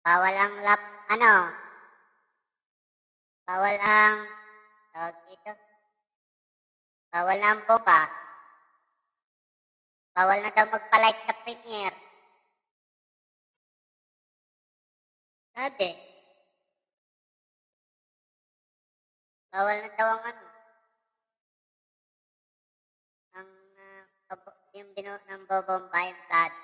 Bawal ang ano, bawal ang, tawag dito, bawal na ang boba, bawal na daw magpa-like sa premiere. Sabi, bawal na daw ang ano, ang yung ng bobomba yung blood.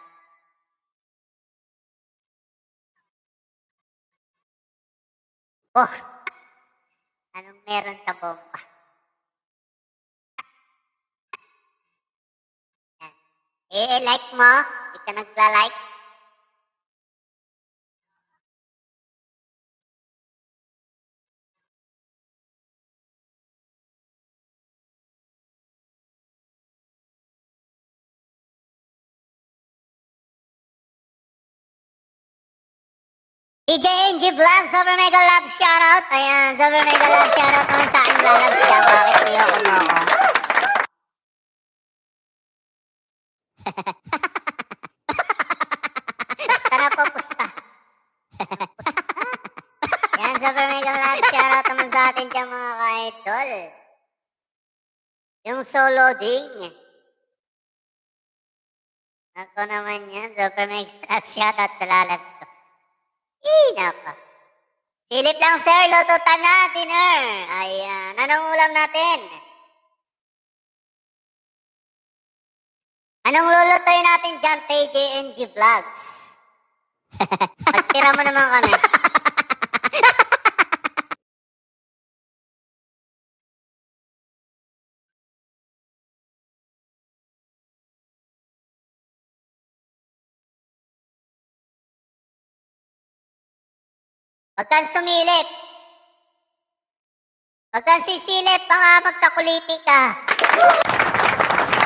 Oh, anong meron sa bomba? Like mo? Hindi ka nagla-like? DJ NG Vlog, super mega love shoutout. Ayan, super mega love shoutout naman sa aking lalabs ka. Bakit niyo ako mo ako? Pusta na po, pusta. Ayan, super mega love shoutout naman sa atin dyan mga ka-idol. Yung solo ding. Ako naman yan, super mega love shoutout sa lalabs ko. Nako. Silip lang sir, lututan na, dinner. Ayan, anong ulam natin? Anong lulutuin natin dyan, TJNG Vlogs? Pagtira mo naman kami. Huwag kang sumilip. Huwag kang sisilip, baka magkakuliti ka.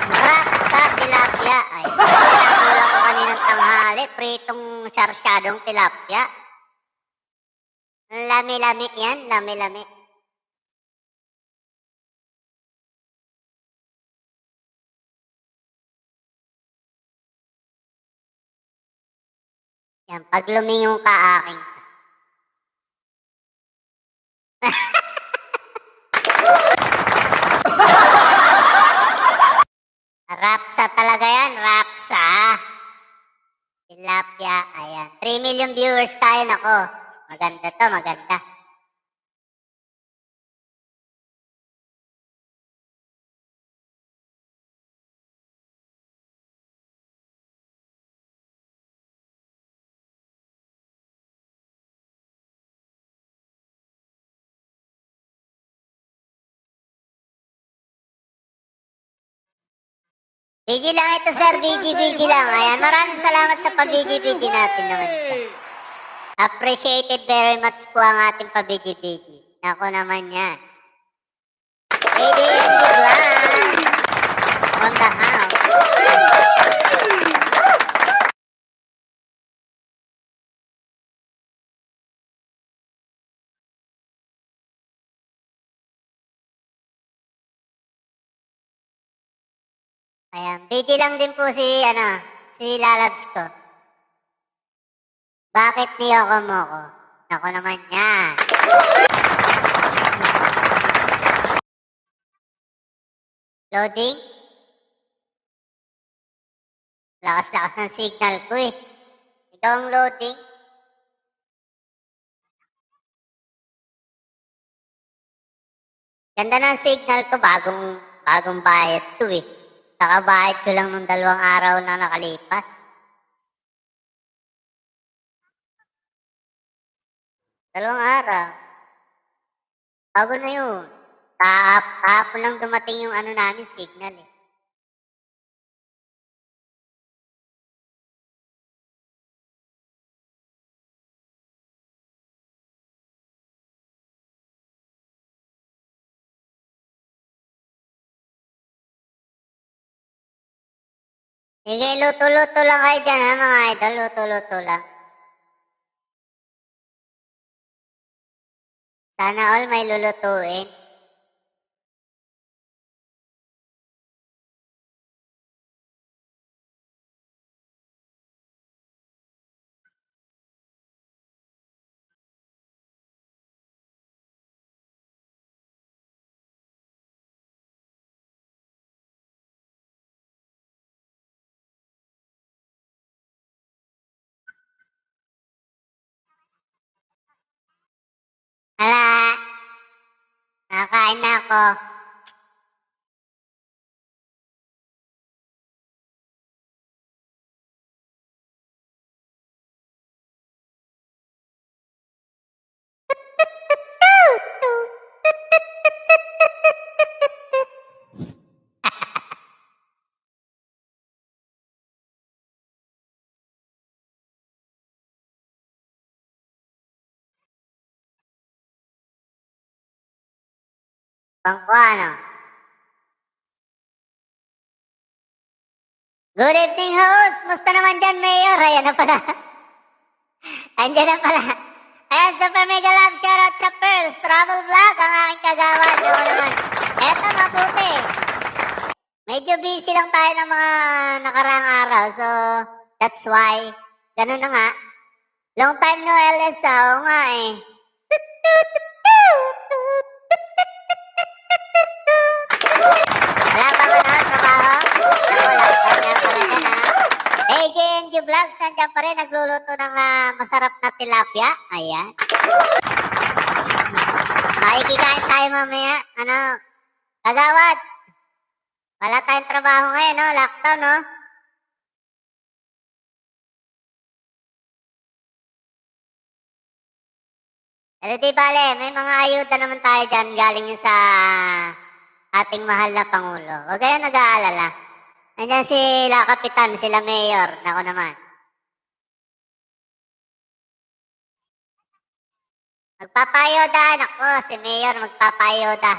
Rock sa tilapia. Ay, pinagula ko kaninang tanghali. Pritong sarsyadong tilapia. Lami-lami yan, lami-lami. Yan, pag lumingon ka aking. Rapsa talaga yan, rapsa. Tilapia, ayan. 3 million viewers tayo, nako. Maganda to, maganda. BG lang ito sir, BG lang. Ayan, maraming salamat sa pa-BG natin naman. Appreciated very much po ang ating pa-BG. Ako naman yan. ADNG Vlogs on the house. Ayan, BG lang din po si lalabs ko. Bakit niyoko mo ko? Ako naman yan. Loading? Lakas-lakas ng signal ko eh. Ikaw ang loading. Ganda ng signal ko, bagong bayad to eh. Nakabayad ko lang nung 2 araw na nakalipas. Dalawang araw. Bago na yun. Kahapon lang dumating yung namin, signal eh. Sige, luto-luto lang kayo dyan ha mga idol. Luto-luto lang. Sana all may lulutuin. Hala, nakakain na ako. Bangko ano? Good evening, host. Musta naman dyan, Mayor? Ayan na pala. Andiyan na pala. Ayan, super mega love shoutout sa Pearls Travel Vlog, ang aking kagawad. Doon naman. Eto, mabuti. Medyo busy lang tayo ng mga nakaraang araw. So, that's why. Ganun na nga. Long time no LS, oo nga eh. Wala bang ano, trabaho? Naku, lockdown nga pala dyan, ha? Hey, JNG Vlogs, nandiyan pa rin, nagluluto ng masarap na tilapia. Ayan. Makikikain tayo mamaya. Ano, kagawad. Wala tayong trabaho ngayon, no? Lockdown, no? Pero di bale, may mga ayuda naman tayo dyan galing yung sa ating mahal na Pangulo. Huwag kayong nag-aalala. Nandiyan sila Kapitan, sila Mayor. Nako naman. Magpapayoda, nako, si Mayor magpapayoda.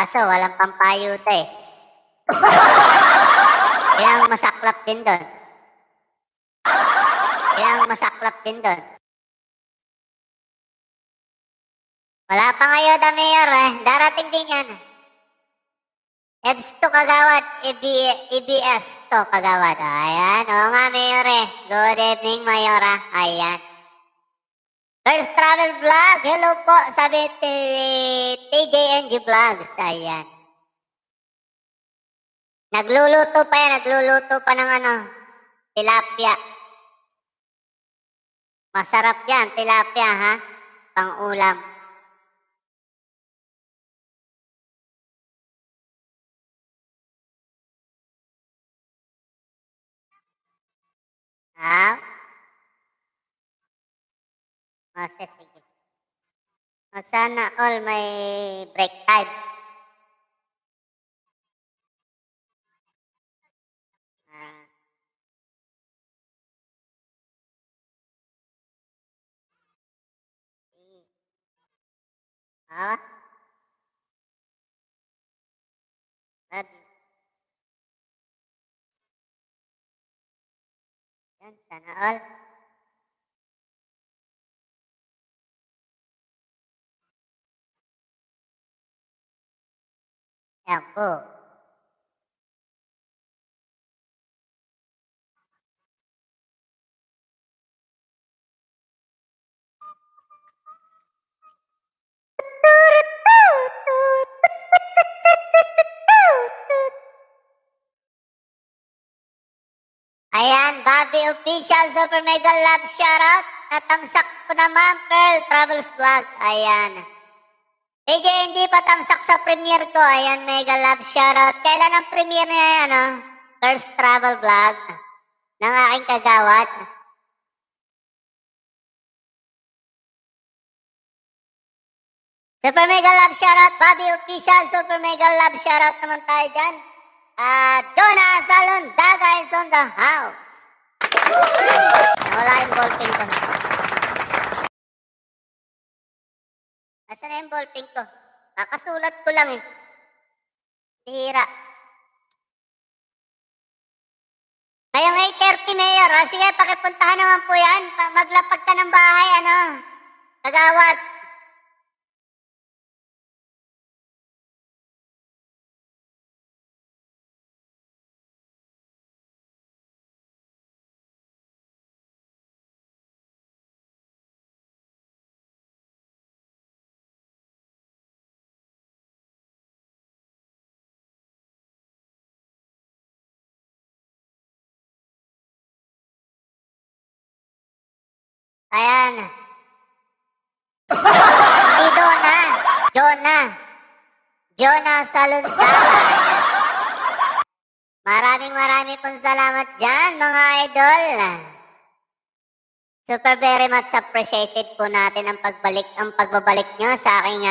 Kaso walang pampayuda eh. Kaya masaklap din doon. Kaya masaklap din doon. Wala pang ayuda, Mayor eh. Darating din yan. EBS to kagawad. EBS to kagawad. Ayan. Oo nga, Mayor eh. Good evening, Mayora. Ayan. First Travel Vlog. Hello po. Sabi TJNG Vlogs. Ayan. Nagluluto pa yan. Nagluluto pa ng ano. Tilapia. Masarap yan. Tilapia ha. Pang ulam. Ha? O, sige. O, sana all may break time. Ah. Ah. Love you. Yan, sana all. Yan po. Ayan, Bobby Official Super Mega Love Shoutout. Natamsak ko naman, Pearl Travels Vlog. Ayan. AJ, hindi patamsak sa premiere ko. Ayan, Mega Love Shoutout. Kailan ang premiere niya, ano? First Travel Vlog ng aking kagawad. Super Mega Love Shoutout, Bobby Official Super Mega Love Shoutout naman tayo dyan. Jonah Salondaga is on the house. Nawala yung ballpen ko. Nasaan na yung ballpen ko? Kakasulat ko lang eh. Hira. Ngayong 8:30, Mayor. Sige, pakipuntahan naman po yan. Maglapag ka ng bahay, ano? Kagawad. Ayan. Hindi Donna. Jonah. Jonah Salundaga. Ayan. Maraming pong salamat dyan, mga idol. Super very much appreciated po natin ang pagbabalik nyo sa aking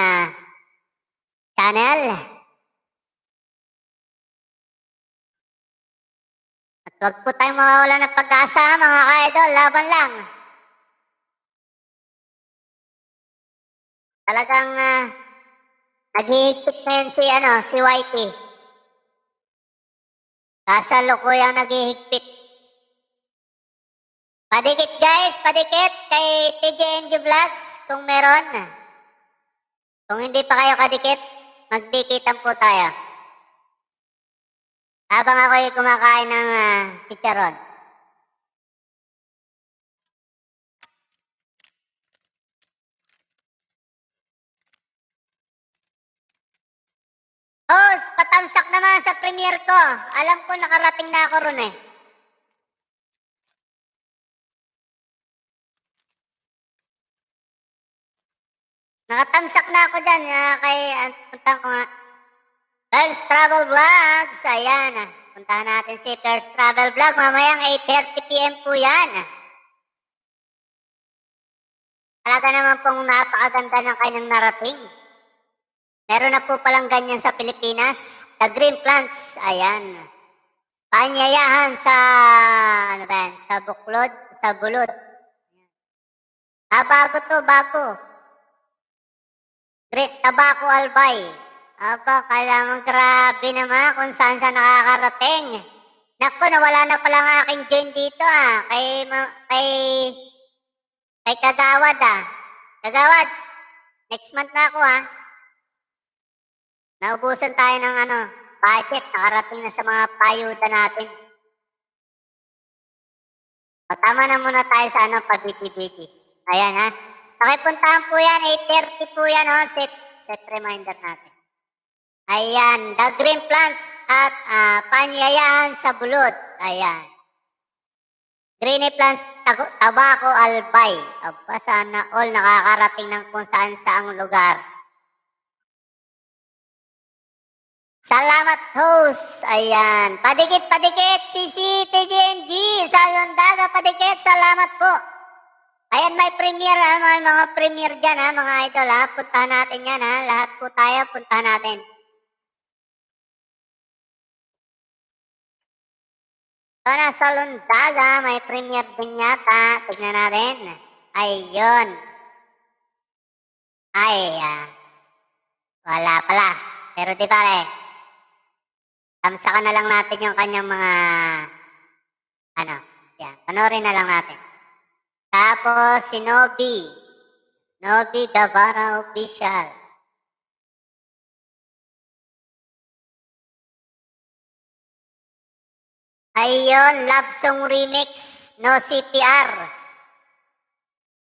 channel. At wag po tayong mawawala ng pag-asa, mga ka-idol. Laban lang. Talagang naghihigpit na yun si Whitey. Kasalukuyang naghihigpit. Padikit guys, padikit kay TJNG Vlogs kung meron. Kung hindi pa kayo kadikit, magdikitan po tayo. Habang ako'y kumakain ng chicharon. Host, patamsak naman sa premiere ko. Alam ko nakarating na ako ron eh. Nakatamsak na ako dyan kay, puntahan ko nga. First Travel Vlogs, ayan. Puntahan natin si First Travel Vlog. Mamayang 8:30 PM po yan. Talaga naman pong napakaganda ng kanyang narating. Meron na po palang ganyan sa Pilipinas. The Green Plants, ayan. Panyayahan sa, ano ba yan, sa buklod, sa bulot. Bago to, bago. Great Tabaco Albay. Aba, kailangan grabe naman kung saan sa nakakarating. Naku, nawala na pala ang aking join dito kay Kagawad Kagawad, next month na ako Naubusan tayo ng budget. Nakarating na sa mga payuda natin. Tama na muna tayo sa pabiti-biti. Ayan Pakipuntahan po yan, 8:30 po yan set reminder natin. Ayan, The Green Plants at Panyayahan sa Bulot. Ayan. Green Plants Tabaco Albay. Aba, sana all nakakarating ng kung saan saang lugar. Salamat host. Ayan. Padikit, CCTGNG. Salundaga, padikit. Salamat po. Ayan, may premiere may mga premiere dyan mga idol Puntahan natin yan Lahat po tayo, puntahan natin. Para sa Lundaga, may premiere din yata. Tignan natin. Ayun. Wala pala. Pero di pare, tamsakan na lang natin yung kanyang mga yan. Panorin na lang natin. Tapos si Nobi Gavara Official. Ayun, Love Song Remix, no CPR,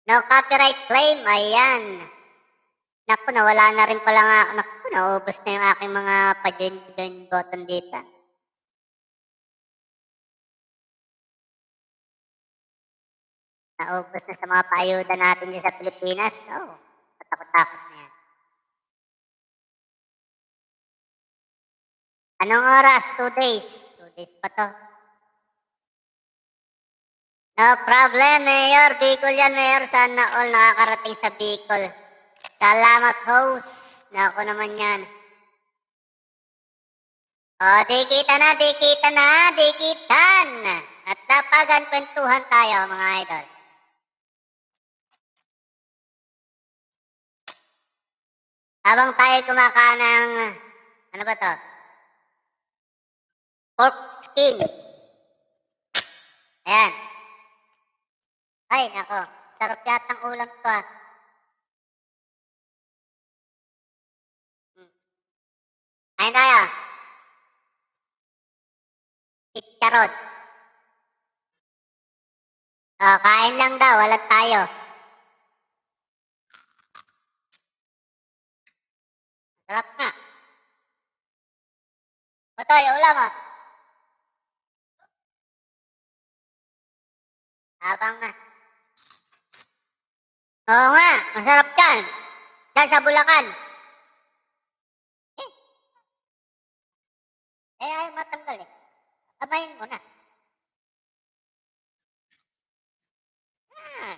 no copyright claim, ayan. Naku, nawala na rin pala nga, naubos na yung aking mga pa-join button dito. Naubos na sa mga paayuda natin dyan sa Pilipinas. Patakot-takot na yan. Anong oras? 2 days. 2 days pa to. No problem, Mayor. Bicol yan, Mayor. Sana all nakakarating sa Bicol. Salamat, host. Naku naman yan. Dikitan. At napagan kwentuhan tayo, mga idol. Habang tayo kumakain ng, ano ba to? Pork skin. Ayan. Ay, nako. Sarap yatang ulam to Kain tayo. Chicharon. Kain lang daw. Walat tayo. Sarap nga. Toy, ulam Habang Oo nga, masarap yan. Yan sa Bulacan. Eh, ayaw matanggal eh. Kamayin mo na. Ah.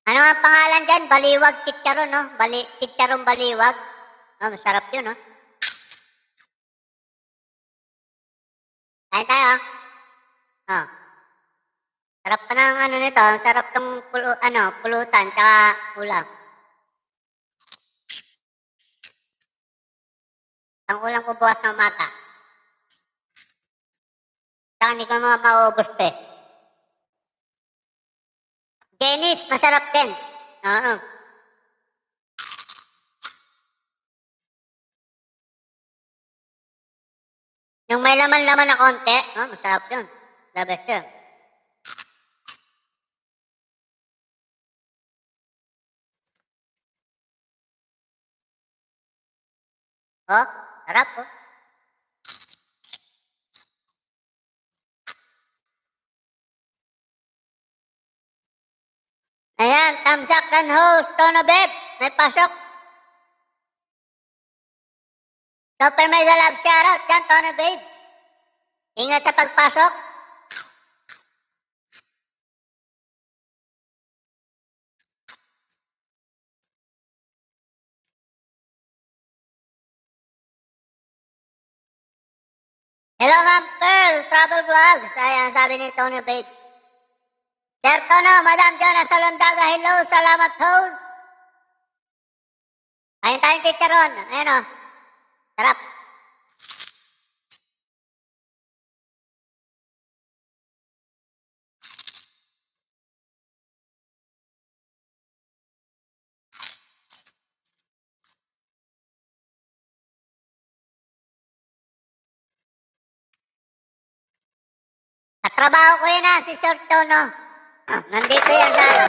Ano ang pangalan dyan? Baliwag Chicharon, no? Chicharon Baliwag. Oh, masarap yun, no? Kain tayo. Oh. Sarap pa ng ano nito. Sarap tong pulutan, tsaka ulam. Ang ulam ko bukas ng umaga. Tsaka hindi ko mga maubos pa eh. Dennis, masarap din. Oo. Yung may laman-laman na konti, oh, masarap yun. The best yun. Oh, sarap oh. Ayan, thumbs up dan host, Tono Beb. May pasok. Super mega love shoutout dyan, Tono Babes. Ingat sa pagpasok. Hello, Ma'am Pearl, Travel Vlogs. Ayan, sabi ni Tony Babes. Sir Tono, Madam Jonah Salondaga, hello, salamat host. Ayun tayong chicharon. Ayan o. Sarap. Katrabaho ko yun si Sir Tono. Nandito yan sa ano.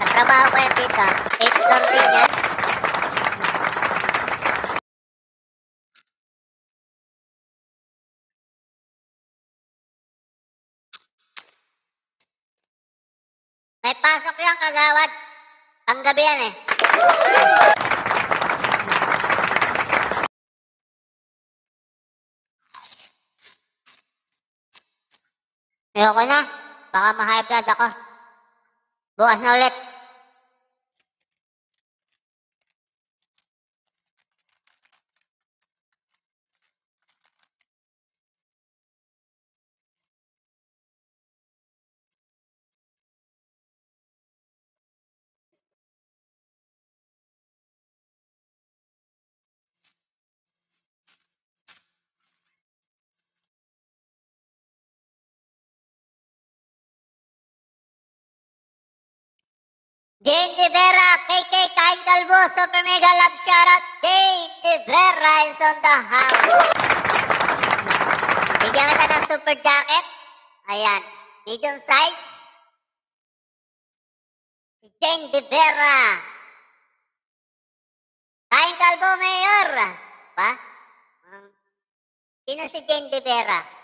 Katrabaho ko yan dito. 8 floor din yan. May pasok yan kagawad. Panggabi yan eh. Ayoko na. Baka ma-high blood ako. Bukas na ulit. Jane De Vera, KK Kain Kalbo, Super Mega Love Shoutout. Jane De Vera is on the house. Bigyan kita ng super jacket. Ayan, medium size. Si Jane De Vera. Kain Kalbo, Mayor. Ba? Sino si Jane De Vera?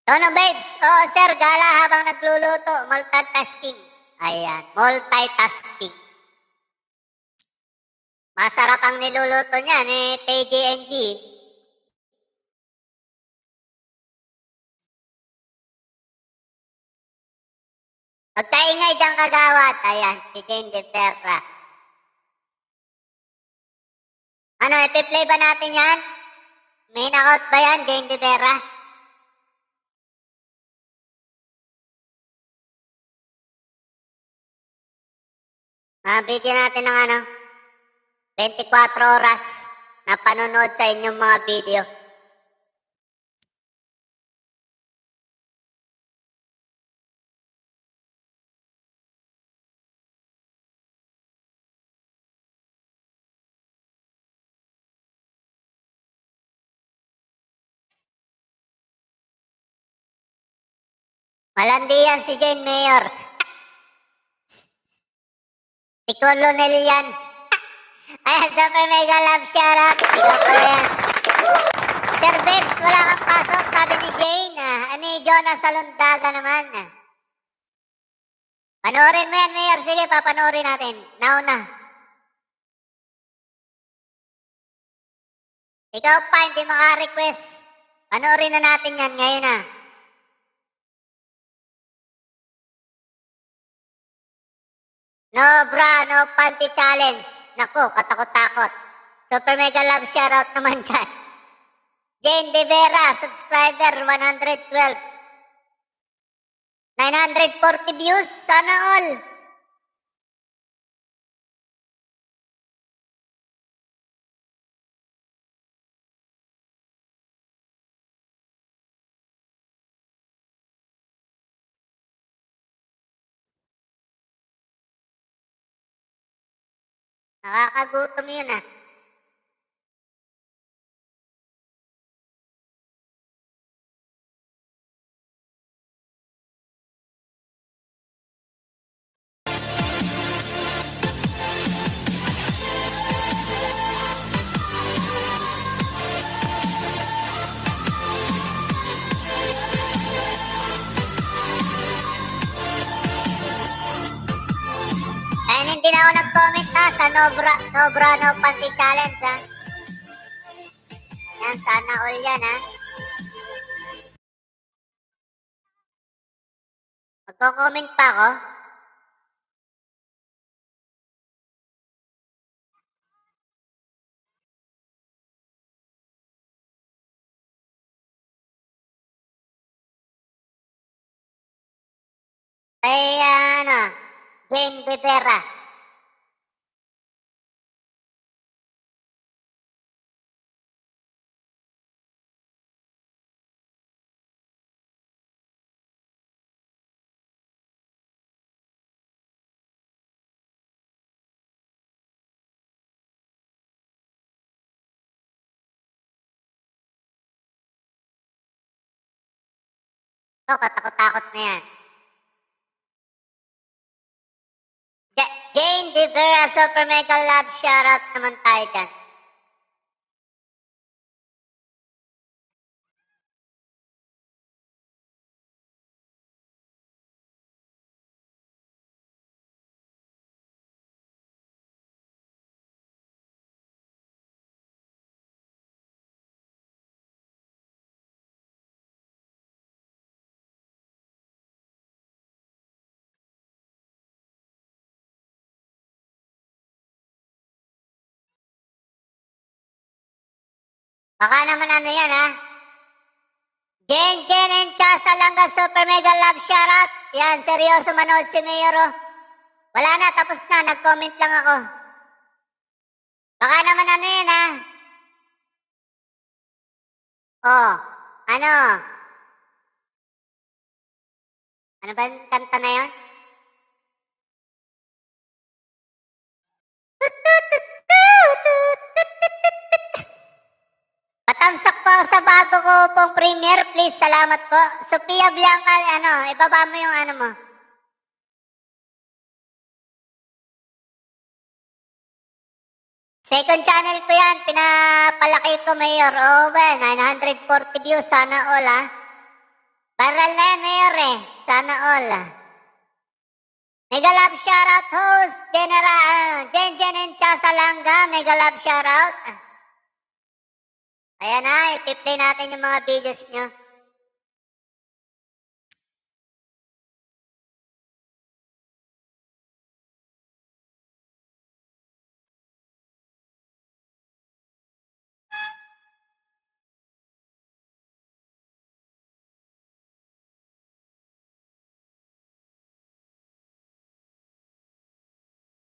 Tono Babes, oo sir, gala habang nagluluto, multitasking. Ayan, multitasking. Masarap ang niluluto niya ni TJNG. Magkaingay dyan kagawad. Ayan, si Jane De Vera. Ano, ipi-play ba natin yan? May knockout ba yan, Jane De Vera? Bigyan natin ng 24 oras na panonood sa inyong mga video. Malandi yan si Jane Mayor. Si Colonel yan. Ayan, super mega love shoutout. Ikaw pala yan. Sir Bebs, wala kang pasok, sabi ni Jane. Ani Jonas Salundaga naman. Panoorin mo yan, Mayor. Sige, papanoorin natin. Nauna. Ikaw pa, hindi maka-request. Panoorin na natin yan ngayon na. No bra, no panty challenge. Naku, katakot-takot. Super mega love shoutout naman dyan. Jane De Vera, subscriber 112. 940 views, sana all. Nakakagutom yun ah. Ayun, hindi na ako nag-comment na sa no bra, no panty challenge ha. Yan, sana all yan ha. Magko-comment pa ako. Kay ano, Jane De Vera. Ito, katakot-takot na yan. Jane De Vera, super mega love shoutout naman tayo dyan. Baka naman ano yan ha. Jen and Chasa Langga, super mega love shoutout. Yan, seryoso manood si Mayor oh. Wala na, tapos na, nag-comment lang ako. Baka naman ano yan ha. Oh, ano? Ano ba yung kanta na yun? Patamsak po sa bago ko pong premiere, please. Salamat po. Sophia Blanca, ano, ibaba mo yung ano mo. Second channel ko yan, pinapalaki ko, Mayor. Oh, well, 940 views, sana all, ah. Viral na yan, Mayor, eh. Sana all, ah. Mega love shoutout, host, Jen and Chasa Langga, mega love shoutout. Ayan na, ipi-play natin yung mga videos nyo.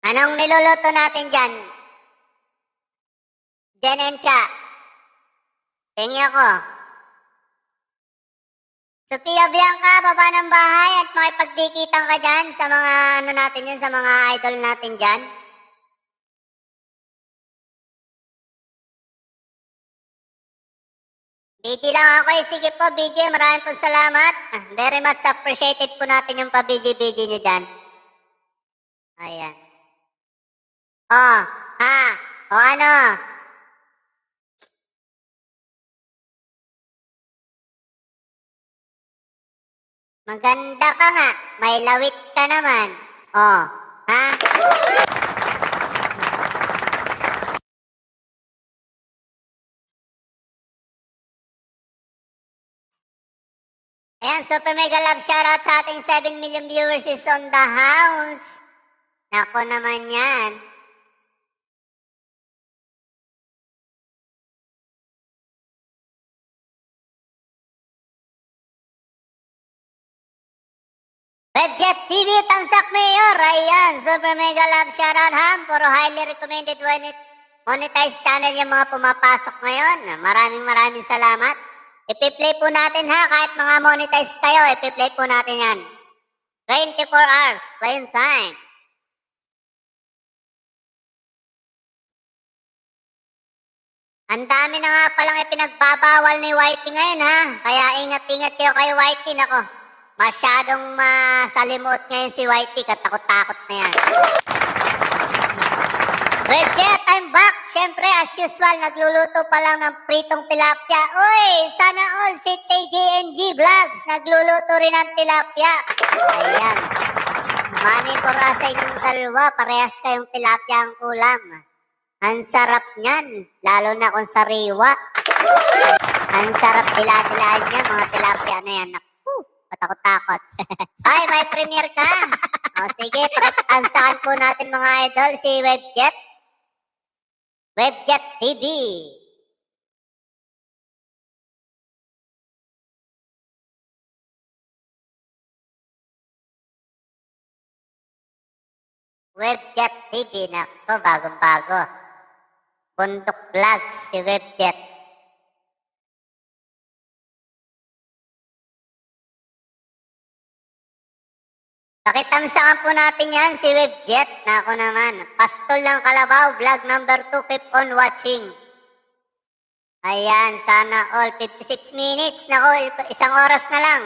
Anong niluluto natin dyan? Jen and Cha. Tingi ako. Sophia Bianca, baba ng bahay at makipagdikitan ka dyan sa mga ano natin yun, sa mga idol natin dyan. BG lang ako eh. Sige po, BG. Maraming po salamat. Very much appreciated po natin yung pa-BG-BG nyo dyan. Ayan. Oh, ha? O ano? Maganda ka nga. May lawit ka naman. Oh, ha? Ayan, super mega love shoutout sa ating 7 million viewers is on the house. Nako naman yan. Webjet TV, Tamsak Mayor. Ayan, super mega love shoutout ha. Puro highly recommended monetized channel yung mga pumapasok ngayon. Maraming salamat. Ipi-play po natin ha, kahit mga monetized tayo, ipi-play po natin yan. 24 hours, playing time. Ang dami na nga palang ipinagbabawal ni Whitey ngayon ha. Kaya ingat-ingat kayo kay Whitey. Nako, masyadong masalimuot ngayon si Whitey. Katakot-takot na yan. Webjet, I'm back. Siyempre, as usual, nagluluto pa lang ng pritong tilapia. Uy, sana all si TJNG Vlogs. Nagluluto rin ng tilapia. Ayan. Money for us sa inyong dalawa. Parehas kayong tilapia ang ulam. Ang sarap niyan, lalo na kung sariwa. Ang sarap dila-dilaan niya, mga tilapia na yan. Naku, patakot-takot. Ay, may premiere ka. O sige, pakitansakan po natin mga idol si Webjet. Webjet TV. Webjet TV, nako, bagong-bago. Bundok Vlogs si Webjet. Pakitamsakan po natin yan si Webjet. Nako naman. Pastol ng Kalabaw, vlog number 2. Keep on watching. Ayan, sana all. 56 minutes. Nako, isang oras na lang.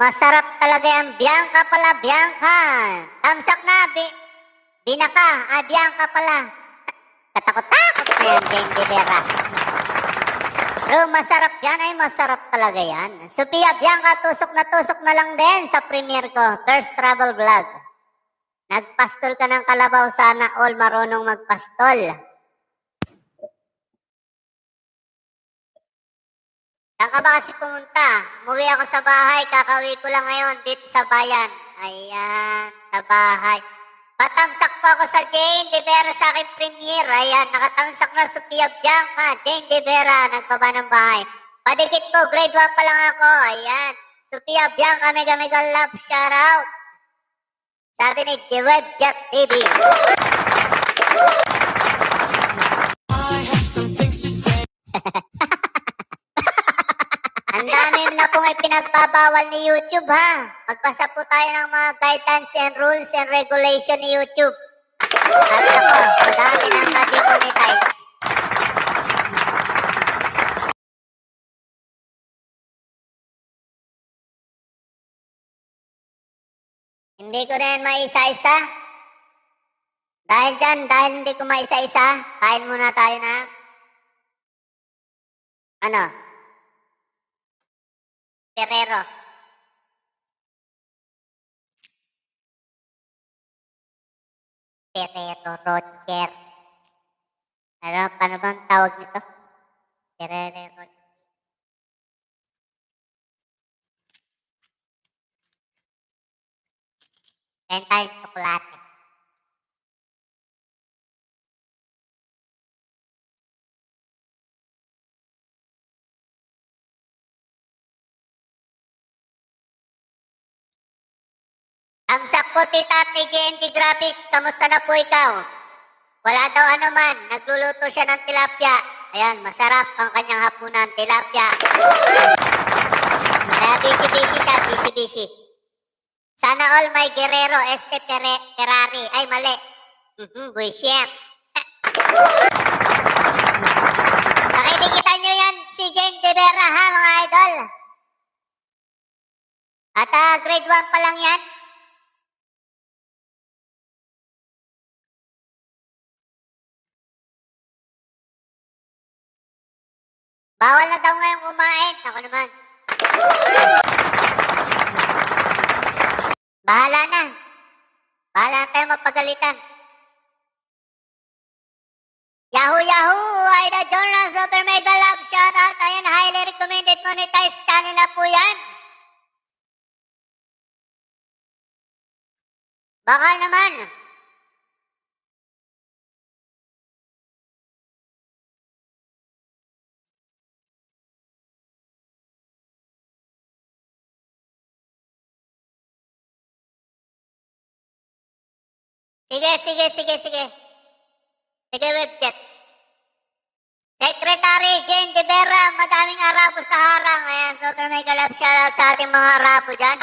Masarap talaga yung Bianca pala, Bianca. Tamsak na, Binaka. Bianca pala. Katakot-takot na yan, Jane Rivera. Pero masarap yan, ay masarap talaga yan. Sophia Bianca, tusok na lang din sa premiere ko. First travel vlog. Nagpastol ka ng Kalabaw, sana all marunong magpastol. Saan ka ba kasi pumunta? Umuwi ako sa bahay, kakauwi ko lang ngayon dito sa bayan. Ayan, sa bahay. Patamsak po ako sa Jane De Vera sa aking premiere. Ayan, nakatamsak na Sophia Bianca, Jane De Vera, nagbaba ng bahay. Padikit po, grade 1 pa lang ako. Ayan, Sophia Bianca, mega love shoutout. Sabi ni The Webjet TV. Ang dami na pong ipinagbabawal ni YouTube ha. Magpasa po tayo ng mga guidance and rules and regulation ni YouTube. At ako, madami nang na-demonetize. Hindi ko na yan maisa-isa. Dahil dyan, dahil hindi ko maisa-isa, kain muna tayo na. Ano? Ferrero. Ferrero Rocher. Ano, paano bang tawag nito? Ferrero Rocher. Kain tayo tsokolate. Ang sakpo, Tita TGNT Graphics, kamusta na po ikaw? Wala daw anuman, nagluluto siya ng tilapia. Ayan, masarap ang kanyang hapunan, tilapia. Kaya busy-busy siya, busy-busy. Sana all may Guerrero Ferrari. Ay, mali. Buisit. Nakidikitan nyo yan si Jane De Vera ha, mga idol. At grade 1 pa lang yan. Bawal na daw ngayong kumain. Ako naman. Bahala na. Bahala na tayo mapagalitan. Yahoo! Yahoo! Ida Journal Super Mega Love Shoutout. Ayan, highly recommended monetize channel na po yan. Baka naman. Sige. Sige, webjet. Secretary Jane De Vera, madaming Arabo sa harang. Ayan, super mega love shoutout sa ating mga Arabo dyan.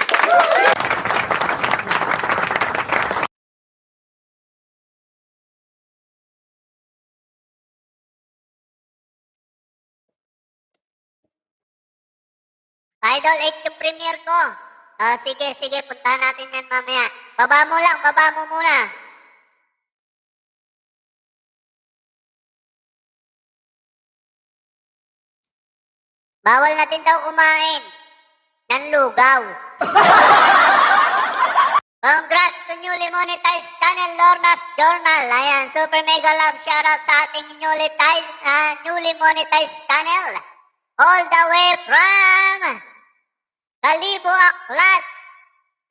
Idol 8 yung premiere ko. Sige, puntahan natin yan mamaya. Baba mo muna. Bawal na din daw kumain ng lugaw. Congrats to newly monetized channel Lorna's Journal. Ayan, super mega love shoutout sa ating newly monetized channel. All the way from Kalibo Aklat,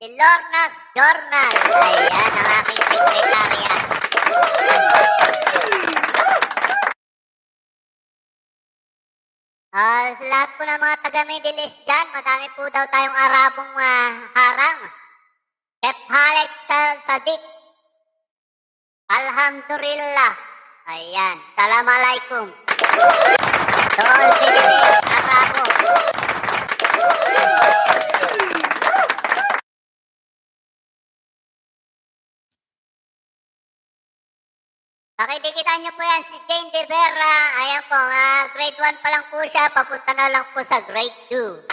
si Lorna's Journal. Ayan ang aking sekretarya. Sa lahat po ng mga taga Middle East dyan, madami po daw tayong Arabong harang. Kephalet sa Sadik. Alhamdulillah. Ayan, Assalamualaikum. To all Middle East Arabo. Pakidikitan niyo po yan si Jane De Vera. Ayan po, grade 1 pa lang po siya. Papunta na lang po sa grade 2.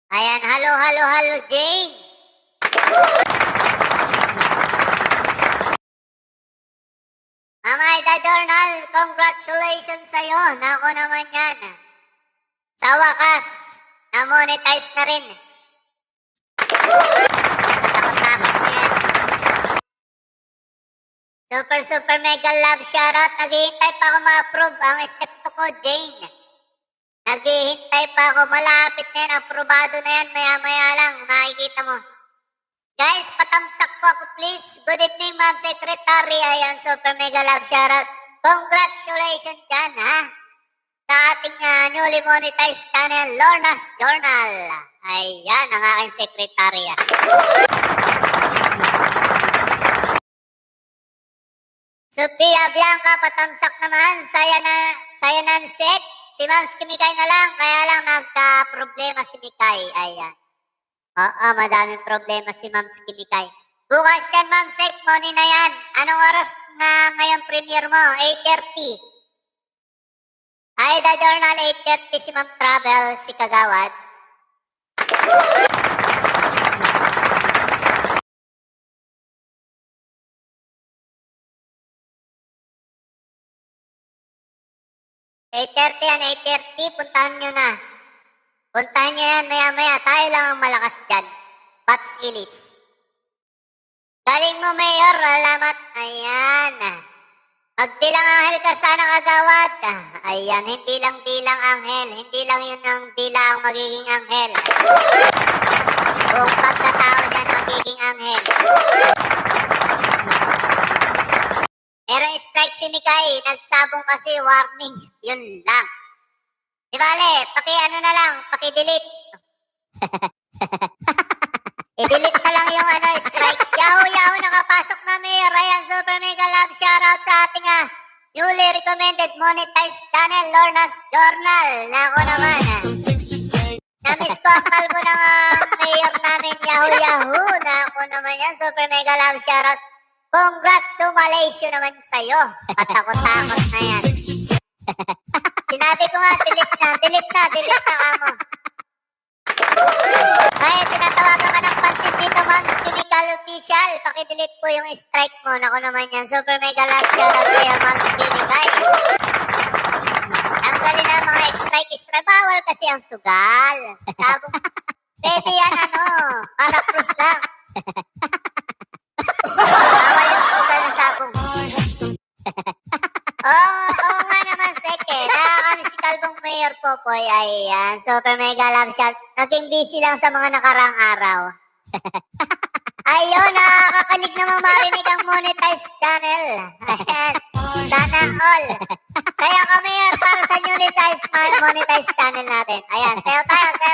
Ayan, halo, Jane. Mama Ida Journal, congratulations sa'yo. Nako naman yan. Sa wakas, na-monetize na rin. Natakot-takot na yan. Super mega love shoutout. Naghihintay pa ako ma-approve ang step 2 ko, Jane. Naghihintay pa ako, malapit na yan, aprobado na yan, maya-maya lang, makikita mo. Guys, patamsak po ako please. Good evening, Ma'am Secretary. Ayan, super mega love shoutout. Congratulations dyan, ha? Sa ating newly monetized channel, Lorna's Journal. Ayan, ang aking secretary. Sophia Bianca, patamsak naman. Saya Nanset. Si Mams Kimikay na lang, kaya lang nagka-problema si Mikay. Ayan. Oo, madaming problema si Mams Kimikay. Bukas yan, Ma'am Sek, money na yan. Anong oras na ngayon premiere mo? 8:30. Ay, The Journal, 8:30 si Ma'am Travel, si Kagawad. yan, 8:30, puntahan nyo na. Puntahan nyo yan, maya-maya, tayo lang ang malakas dyan. Bats Ilis. Galing mo, Mayor, alamat. Ayan. Magdilang ahal ka sana, Kagawad. Ayan, hindi lang bilang anghel. Hindi lang yun ang dila ang magiging anghel. Buong pagkatao niyan magiging anghel. Merong strike si Mikay. Nagsabong kasi warning. Yun lang. Di bale, ano na lang, delete. I-delete na lang yung strike. Yahoo, nakapasok na Mayor. Ayan, super mega love shoutout sa ating newly recommended monetized channel, Lorna's Journal. Nako naman Namiss ko ang kalbo ng Mayor namin, Yahoo. Nako naman yan, super mega love shoutout. Congrats, sumalaysia naman sa'yo. Patakot-takot na yan. Sinabi ko nga, delete na kamo. Ay, tinatawagan ka ng pansin dito, ma'am. Chemical official. Pakidelete po yung strike mo. Naku naman yan. Super mega love shoutout sa'yo, ma'am. Chemical. Tanggalin na mga strike. Bawal kasi ang sugal. Sabong. Pwede yan, Parakrus lang. Bawal yung sugal ng sabong. Oo nga naman, Seke. Nakakami si Kalbong Mayor Popoy. Ayan, super mega love shot. Naging busy lang sa mga nakarang araw. Ayun, nakakalig namang marinig ang monetized channel. Ayan, sana all. Sayo ka, Mayor, para sa monetized channel natin. Ayan, sayo tayo, ha?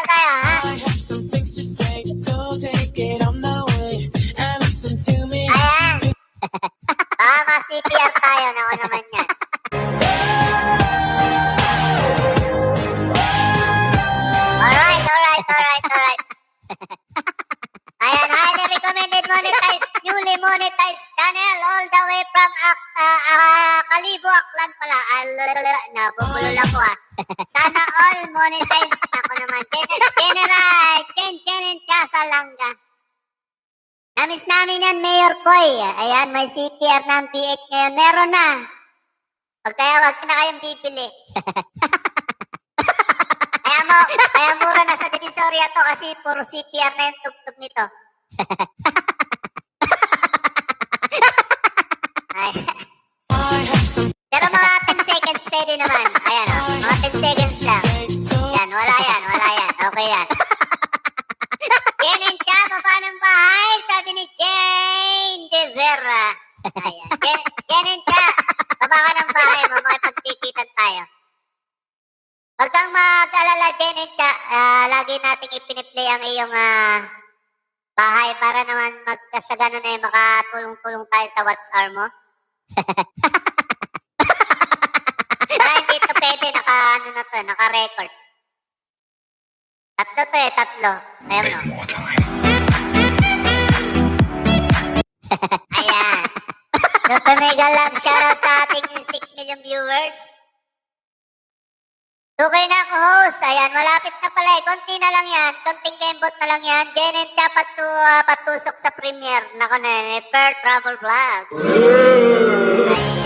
Ayan. CPR tayo, nako naman yan. Alright. Ayan, highly recommended newly monetized channel all the way from Kalibo, Aklan pala. Nabubulol ako Sana all monetized. Ako naman. Chen sa langga. Namiss namin yan, Mayor Koy. Ayan, may CPR ng PH ngayon. Meron na. Wag na kayong bibili. Kaya mura na sa Divisoria to kasi puro CPR na yung tugtog nito. Pero mga 10 seconds pwede naman. Ayan mga 10 seconds lang. Yan, wala yan. Okay yan. Jen and Cha, baba ng bahay, sabi ni Jane De Vera. Ayan. Jen and Cha, baba ka ng bahay mo, makipagtikitan tayo. Huwag kang mag-alala, Jen and Cha. Lagi nating ipiniplay ang iyong bahay para naman sa ganun makatulong-tulong tayo sa WhatsApp mo. Baka hindi ito pwede, naka-record. Tatlo. Ayan mo. Ayan. Super mega love shoutout sa ating 6 million viewers. Okay na ako, host. Ayan, malapit na pala konti na lang yan. Konting kembot na lang yan. Jenen ka patusok sa premiere. Nako na, per travel vlog. Ayan.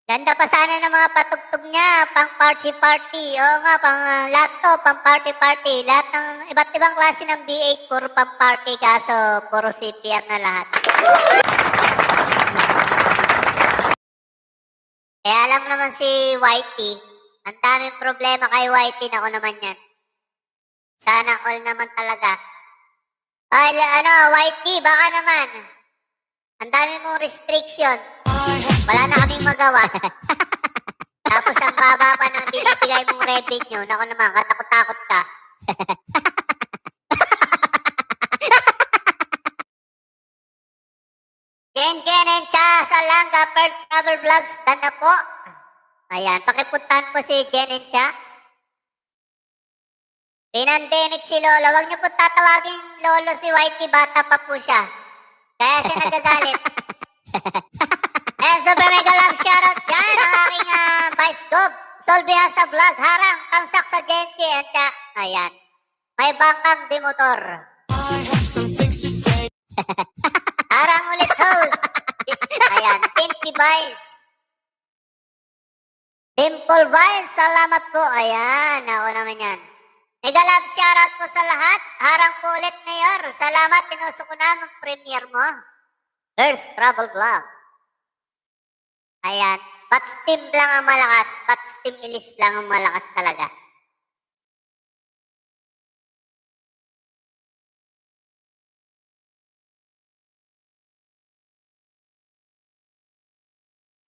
Ganda pa sana ng mga patugtog niya, pang party-party. Oo nga, lahat to, pang party-party. Lahat ng iba't ibang klase ng B8, puro pang party, kaso puro CPR na lahat. Kaya alam naman si Whitey, ang daming problema kay Whitey, nako naman yan. Sana all naman talaga. Ay, Whitey, baka naman. Ang dami mong restriction. Wala na kaming magawa. Tapos ang baba pa ng binibigay mong revenue. Naku naman, katakot-takot ka. Jen and Cha sa Langga per travel vlogs. Tanda po. Ayan, pakipuntahan po si Jen and Cha. Pinandemic si Lolo. Huwag niyo po tatawagin Lolo si Whitey. Bata pa po siya. Kaya siya nagagalit. Super mega love shoutout dyan ang aking Vice Gov. Solbihan sa vlog. Harang, kamsak sa Genji. Ayan. May bangkang di motor. Harang ulit host. Ayan. Timpi Vice. Dimple Vice. Salamat po. Ayan. Ako naman yan. Mega love shoutout po sa lahat. Harang po ulit, Mayor. Salamat, tinusok ko na ng premiere mo. First Travel Vlog. Ayan. Bats team lang ang malakas. Bats team Ilis lang ang malakas talaga.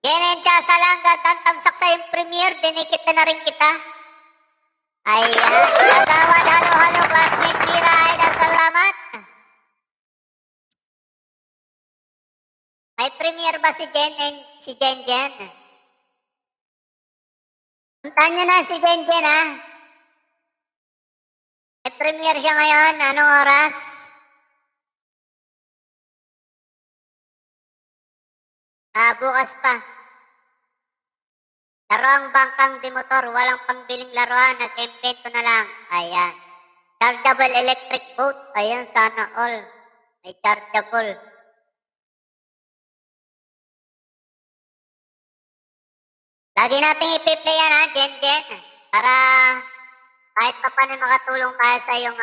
Ganyan siya sa langgat. Ang tamsak sa yung premiere. Dinikit na rin kita. Ayan. Nagawad. Halo-halo. Classmate Mira. Aida. Salamat. May premiere ba si Jen Jen? Puntahan nyo na si Jen Jen, ha? May premiere siya ngayon. Anong oras? Bukas pa. Laro ang bangkang di motor. Walang pangbiling laruan. Nag-invento na lang. Ayan. Chargeable electric boat. Ayan, sana all. May chargeable. Lagi natin ipi-play yan, ha, Jen Jen. Para kahit pa paano makatulong tayo sa yung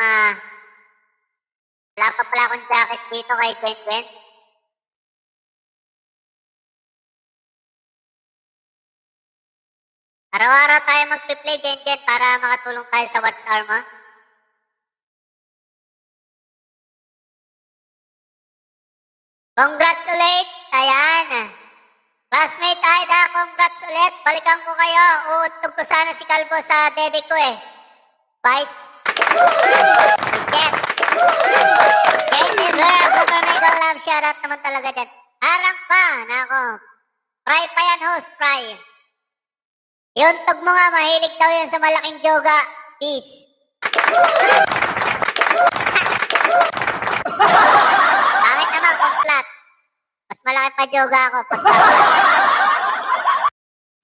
wala pa pala akong jacket dito kay Jen Jen. Araw-araw tayo magpi-play, Jen Jen, para makatulong tayo sa What's Our mo. Congrats ulit. Ayan. Classmate Aida, congrats ulit. Balikan ko kayo. Uutog ko sana si Calvo sa dede ko eh. Vice. Si Chef. Thank you, girl. Super mega love. Shoutout naman talaga dyan. Harang pa. Nako. Fry pa yan, host. Fry. Yung tog mo nga, mahilig daw yan sa malaking joga. Peace. Pangit naman kung flat. Mas malaki pa joga ako pag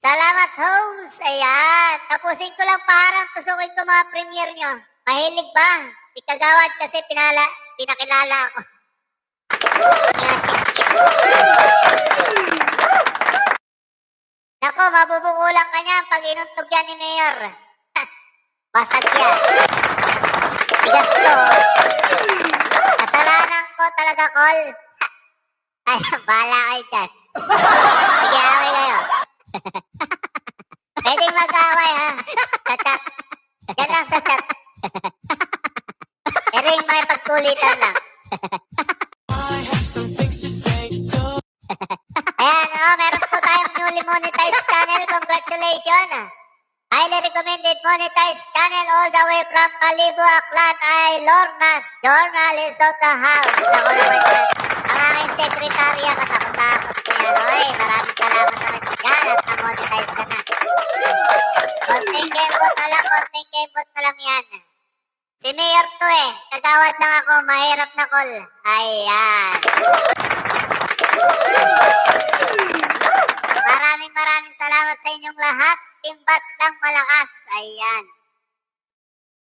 Salamat, host. Ayan. Tapusin ko lang parang tusukin ko mga premiere nyo. Mahilig ba? Si Kagawad kasi pinakilala ako. Nako, mabubukulan ka niya pag inuntog yan ni Mayor. Basag yan. Tigas to. Kasalanan ko talaga, Col. Ay, bahala kayo dyan. Sige, away kayo. Pwedeng mag-away, ha? Sa chat. Yan lang sa chat. Pero yung may pagkulitan lang. Ayan, meron po tayong newly monetized channel. Congratulations. Highly recommended monetized channel all the way from Calibo, Aklan ay Lornas Journalist of the House. Naku naman yan. Ang aking sekretarya, katakot-takot ko yan. Oy, maraming salamat naman dyan at na-monetize ka na. Konting kembot na lang yan. Si Mayor to eh. Kagawad lang ako, mahirap na call. Ayan. Maraming salamat sa inyong lahat. Team Bats lang malakas. Ayan.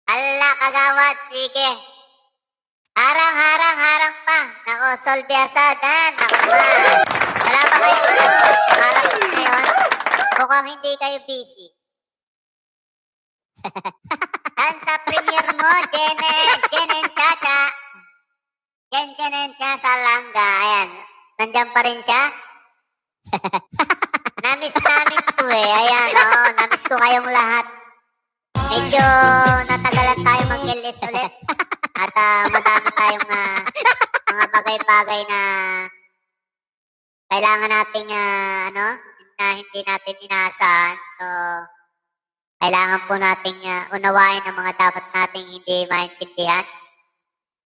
Ala, Kagawad. Sige. Harang pa. Nako, Solve Asadan. Nako naman. Wala ba kayong marathon ngayon? Mukhang hindi kayo busy. Dan sa premiere mo, Jen and Chacha. Jen and Chacha sa langga. Ayan. Nandyan pa rin siya. Namiss namin to eh. Ayan, namiss ko kayong lahat. Medyo natagalan tayo mag-release ulit. At madami tayong mga bagay-bagay na kailangan nating na hindi natin inaasahan. So, kailangan po nating unawain ang mga dapat nating hindi maintindihan.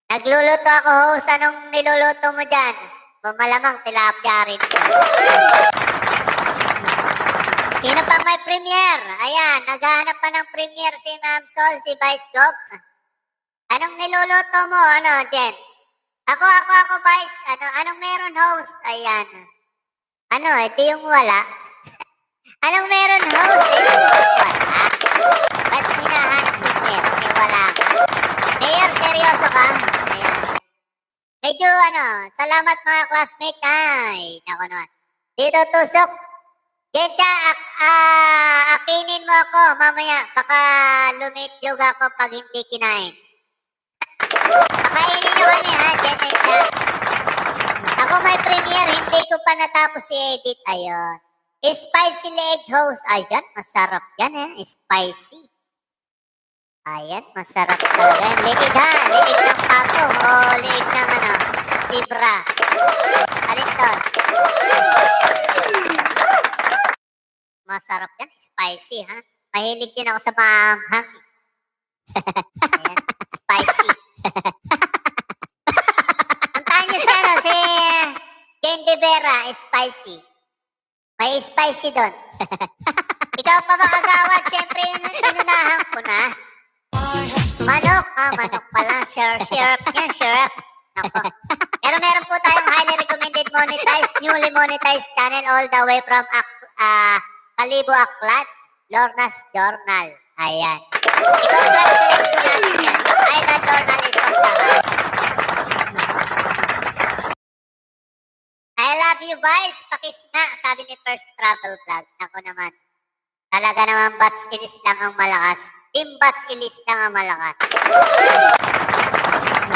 Nagluluto ako, host. Anong niluluto mo dyan? Malamang tilapia rin. Sino pang may premiere? Ayan, naghahanap pa ng premiere si Ma'am Sol, si Vice Gov. Anong niluluto mo, Jen? Ako, Vice. Anong meron, host? Ayan. Di yung wala. Anong meron, host? Wala. Ba't hinahanap yung meron? Wala ka. Mayor, seryoso ka? Ayan. Medyo, salamat mga classmate. Ay, naku naman. Dito tusok. Jetsa, akinin mo ako mamaya. Baka lumityog ako pag hindi kinain. Pakainin na kami ha, Jetsa. Ako may premiere, hindi ko pa natapos i-edit. Ayun. Spicy leg host. Ayan, masarap yan eh. Spicy. Ayan, masarap talaga. Liig ha, liig ng pato o liig ng zebra. Alin doon? Masarap yan, spicy ha. Mahilig din ako sa maanghang. Ayan, spicy. Puntahan niyo si Jane De Vera, spicy. May spicy doon. Ikaw pa ba kagawad? Siyempre, inunahan ko na. Manok. Manok pala. Syrup yan, syrup. Ako. Pero meron po tayong highly recommended monetized, newly monetized channel all the way from Kalibo Aklat, Lorna's Journal. Ayan. I-congratulate po natin yan. Ay, the journal is on the house. I love you guys. Pakis nga, sabi ni First Travel Vlog. Ako naman. Talaga naman bats ilis lang ang malakas. Team bats ilis lang ang malakas.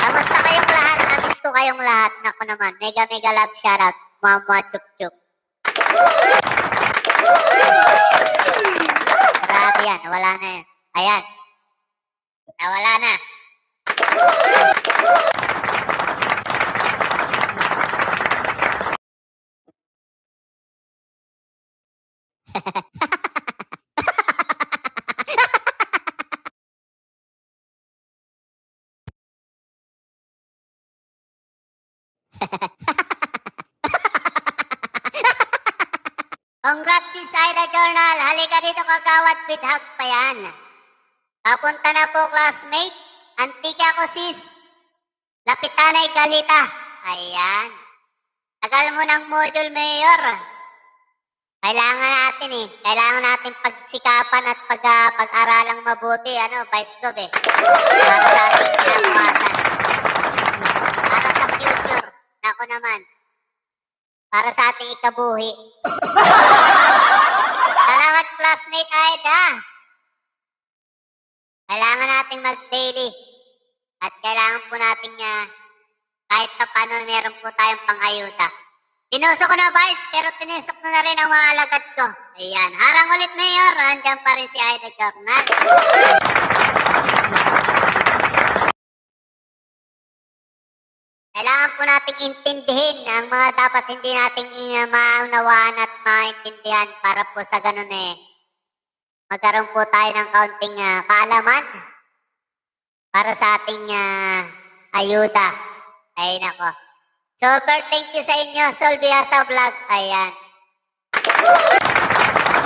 Kamusta kayong lahat? Namiss ko kayong lahat. Ako naman. Mega love shoutout. Mama chup chup. Grabe yan. Nawala na yan. Ayan. Nawala na. Congrats sis Ida Journal. Halika dito kagawad with hug pa yan. Papunta na po classmate. Antika ko sis. Lapitanay Galita. Ayan. Tagal mo ng module mayor. Kailangan natin eh. Kailangan natin pagsikapan at pag-aralang mabuti. Vice Gov eh. Para sa ating kinabukasan. Para sa future. Ako naman. Para sa ating ikabuhi. Salamat classmate Aida. Kailangan nating mag-daily. At kailangan po natin kahit pa paano meron po tayong pang-ayuda. Tinusok ko na Vice, pero tinusok na rin ang mga alagad ko. Ayan, harang ulit Mayor. Andyan pa rin si Aida Journal. Kailangan po nating intindihin ang mga dapat hindi nating maunawaan at maintindihan para po sa ganun magkaroon po tayo ng kaunting kaalaman para sa ating ayuda. Ay nako. Super thank you sa inyo, Solbiasa Vlog. Ayan.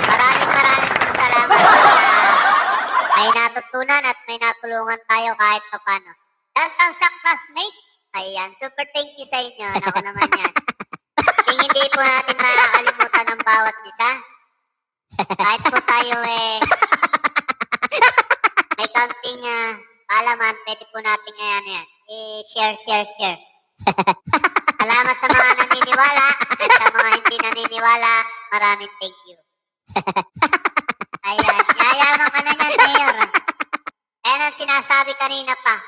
Maraming pong salamat at may natutunan at may natulungan tayo kahit papano. Tantang sa classmate. Ayan, super thank you sa inyo. Ako naman yan. Hindi po natin makakalimutan ng bawat isa. Kahit po tayo may counting alaman, pwede po natin yan. Share. Salamat sa mga naniniwala at sa mga hindi naniniwala, maraming thank you. Ayan, yayaman ka na yan, Mayor. Ayan ang sinasabi kanina pa.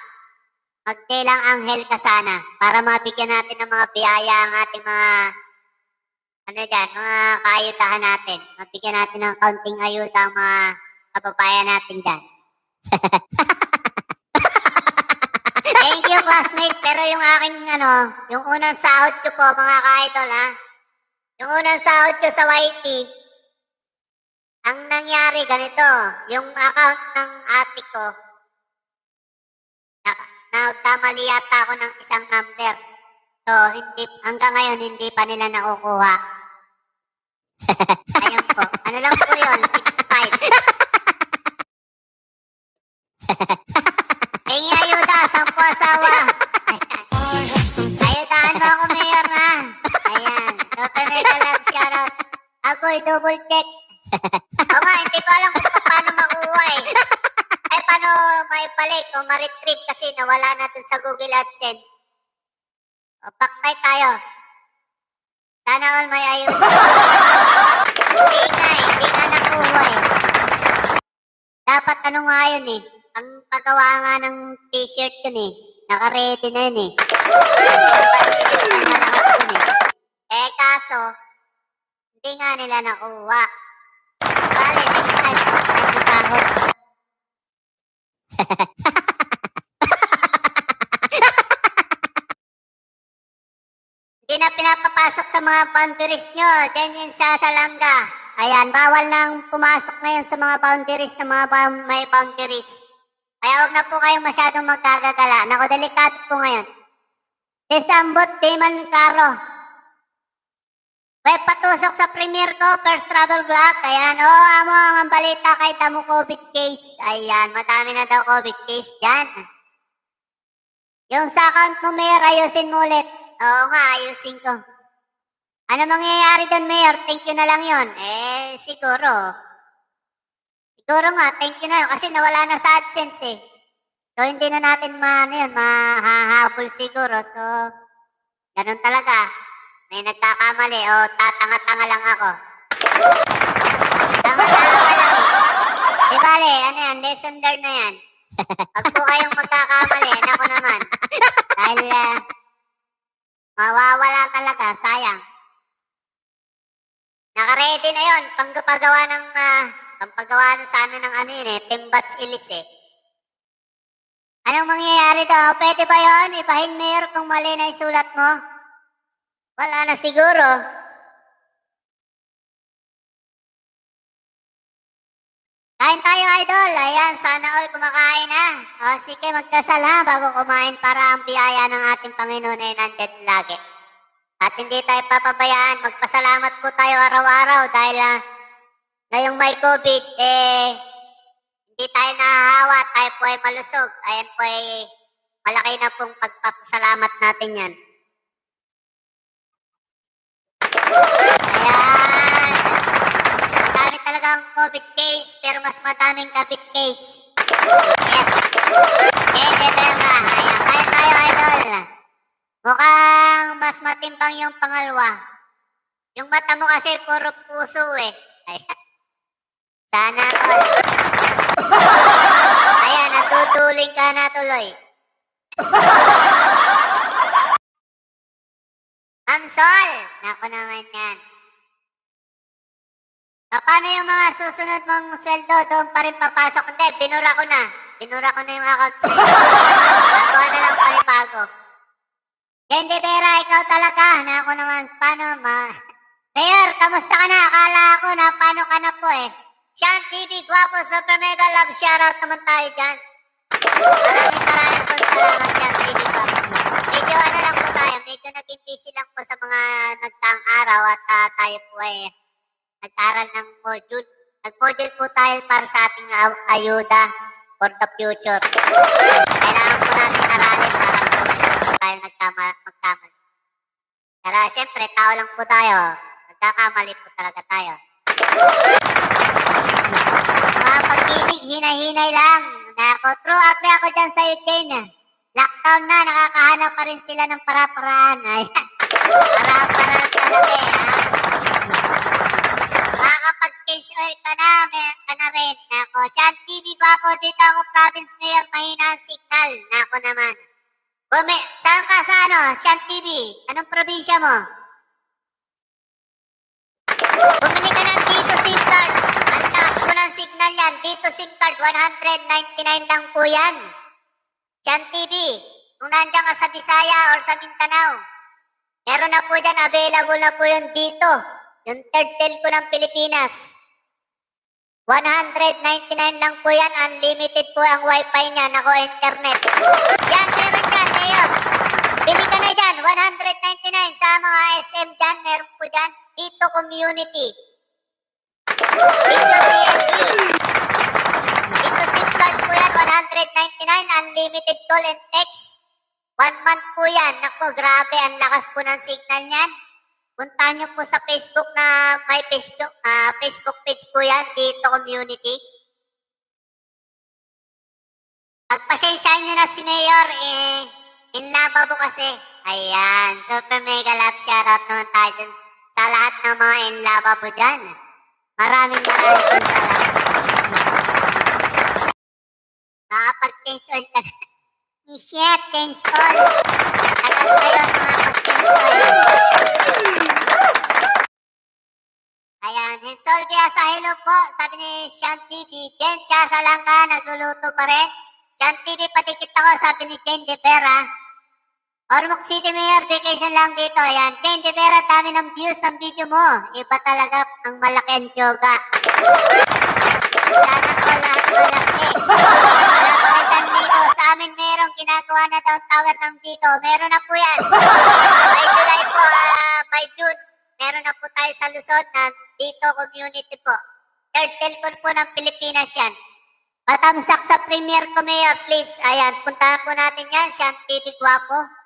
Magdilang anghel ka sana para mabigyan natin ng mga biyaya ang ating mga mga kaayudahan natin. Mabigyan natin ng kaunting ayuda ang mga kababayan natin dyan. Thank you, classmate. Pero yung aking, yung unang sahod ko po, mga ka-idol, ha? Yung unang sahod ko sa YT, ang nangyari ganito, yung account ng ate ko, nagkamali yata ako ng isang number. So, hanggang ngayon, hindi pa nila nakukuha. Ayun po. Ano lang po yun? 6'5". Hingi ayuda, 10 asawa. Ayudahan mo ako, Mayor, ha? Ayan. Super mega love shoutout. Ako'y double check. O nga, hindi ko alam kung paano makuha Ay, paano may balik o ma-retrieve kasi nawala na dun sa Google AdSense. O, back tayo. Sana all may ayuda. Hindi nga nakuha eh. Dapat ano nga yun eh. Ang paggawa nga ng t-shirt yun eh. Naka-ready na yun eh. Yung basilis ng malakas yun eh. Eh kaso, hindi nga nila nakuha. Bale, next time, nagkakahot. Hindi na pinapapasok sa mga boundaries nyo. Diyan yun sa Salanga. Ayan, bawal nang pumasok ngayon sa mga boundaries ng mga may boundaries. Kaya wag na po kayong masyadong magkagagala. Naku, delikado po ngayon. Desambot, Diman Caro. May patusok sa premiere ko, first travel vlog. Ayan, amo ang balita kay Tamo COVID case. Ayan, madami na daw COVID case dyan. Yung sa account mo, Mayor, ayusin mo ulit. Oo nga, ayusin ko. Ano mangyayari doon, Mayor? Thank you na lang yon. Eh, siguro. Siguro nga, thank you na yun. Kasi nawala na sa AdSense eh. So, hindi na natin mahahabol siguro. So, ganun talaga. May nagkakamali o tatanga-tanga lang ako. Tanga-tanga lang eh. Di bale, ano yan, lesson learned na yan. Pag po kayong magkakamali, ako naman. Dahil, mawawala talaga, sayang. Naka-ready na yon, pampagawa ng sana ng ano yun eh, Timbats Ilis eh. Anong mangyayari daw? Pwede ba yon? Ipahin, Mayor, kung mali na isulat mo? Wala na siguro. Kain tayo, idol. Ayan, sana all kumakain na. O sige, magdasal ha bago kumain para ang biyaya ng ating Panginoon ay nandyan lagi. At hindi tayo papabayaan. Magpasalamat po tayo araw-araw dahil ngayong may COVID, hindi tayo nahahawa. Tayo po ay malusog. Ayan po ay malaki na pong pagpapasalamat natin yan. Ayan. Madami talagang COVID case, pero mas madaming kabit case. Yes. Ayan, kaya tayo, idol. Mukhang mas matimbang yung pangalawa. Yung mata mo kasi puro puso eh. Ayan. Sana all. Ayan, natutuling ka na tuloy. Amsol! Naku naman yan. Paano yung mga susunod mong sweldo? Doon pa rin papasok. Hindi, binura ko na. Binura ko na yung account na yun. Nagawa na lang panibago. Hindi, Pera, ikaw talaga. Naku naman, paano Mayor, kamusta ka na? Akala ko na paano ka na po eh. Sean TV, Guapo, Super Mega Love, shoutout naman tayo dyan. Maraming po salamat, Sean TV, Guapo. Medyo ano lang po tayo, medyo naging busy lang po sa mga nagtaang araw at tayo po ay nag-aral ng module. Nag-module po tayo para sa ating ayuda for the future. Kailangan po natin aralin para po hindi po tayo magkamali. Pero siyempre, tao lang po tayo. Nagkakamali po talaga tayo. Mga pag-ibig, hinay-hinay lang. True, agree ako dyan sa Jane. Lockdown na, nakakahanap pa rin sila ng para-paraan. Ayan. Para-paraan talaga eh, ha? Makakapag-change oil ka na rin. Nako, Sean TV ba ako? Dito ako, province mayor, mahina ang signal. Nako naman. Saan ka sa Sean TV? Anong probinsya mo? Bumili ka ng dito SIM card. Ang lakas mo ng signal yan. Dito SIM card, 199 lang po yan. Sean TV, kung nandiyan ka sa Bisaya or sa Mindanao, meron na po dyan, available na po yun dito. Yung third telco ng Pilipinas. 199 lang po yan. Unlimited po ang wifi niya. Nako, internet. Yan, meron dyan, Mayor. Bili ka na dyan. 199 sa mga SM dyan. Meron po dyan. Dito community. Dito CME. Dito SIM card po yan. 199. Unlimited call and text. 1 month po yan. Nako, grabe. Ang lakas po ng signal niyan. Puntahan niyo po sa Facebook na may Facebook page po yan, dito community. Pagpasensyahan niyo na si Mayor, inlababo kasi. Ayan, super mega love shoutout naman tayo dun sa lahat ng mga inlababo dyan. Maraming pong salamat. Nakapag-change oil na. Shit, change oil. Tagal pa yun makapag-change oil. Ayan, Solvia sa hello po. Sabi ni Sean TV, Jen, tsasa lang ka, nagluluto pa rin. Sean TV, patikit ako, sabi ni Jen De Vera. Ormoc City Mayor, vacation lang dito. Ayan, Jen De Vera, dami ng views ng video mo. Iba talaga ang malaki ang yoga. Sana ko lahat malaki. Wala pa isang dito. Sa amin merong ginagawa na daw tower ng dito. Meron na po yan. By July po, by June, meron na po tayo sa Luzon na dito community po. Third telcon po ng Pilipinas yan. Patamsak sa Premier ko, Mayor, please. Ayan, puntahan po natin yan. Sean TV Guapo.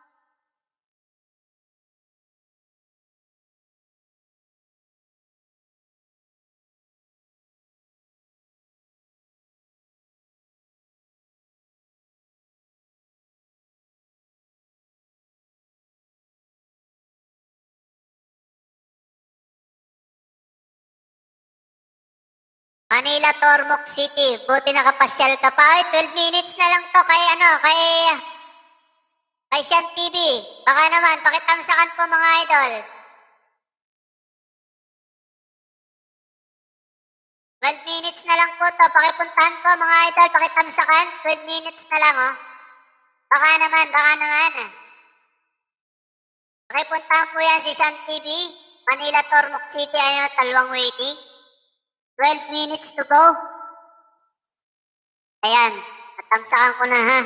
Manila, Ormoc City. Buti nakapasyal ka pa. Ay, 12 minutes na lang to kay Sean TV. Baka naman, pakitamsakan po mga idol. 12 minutes na lang po to. Pakipuntahan po mga idol, pakitamsakan. 12 minutes na lang, oh. Baka naman. Pakipuntahan po yan si Sean TV. Manila, Ormoc City. Ayun, talwang waiting. 12 minutes to go. Ayan, natamsakan ko na ha.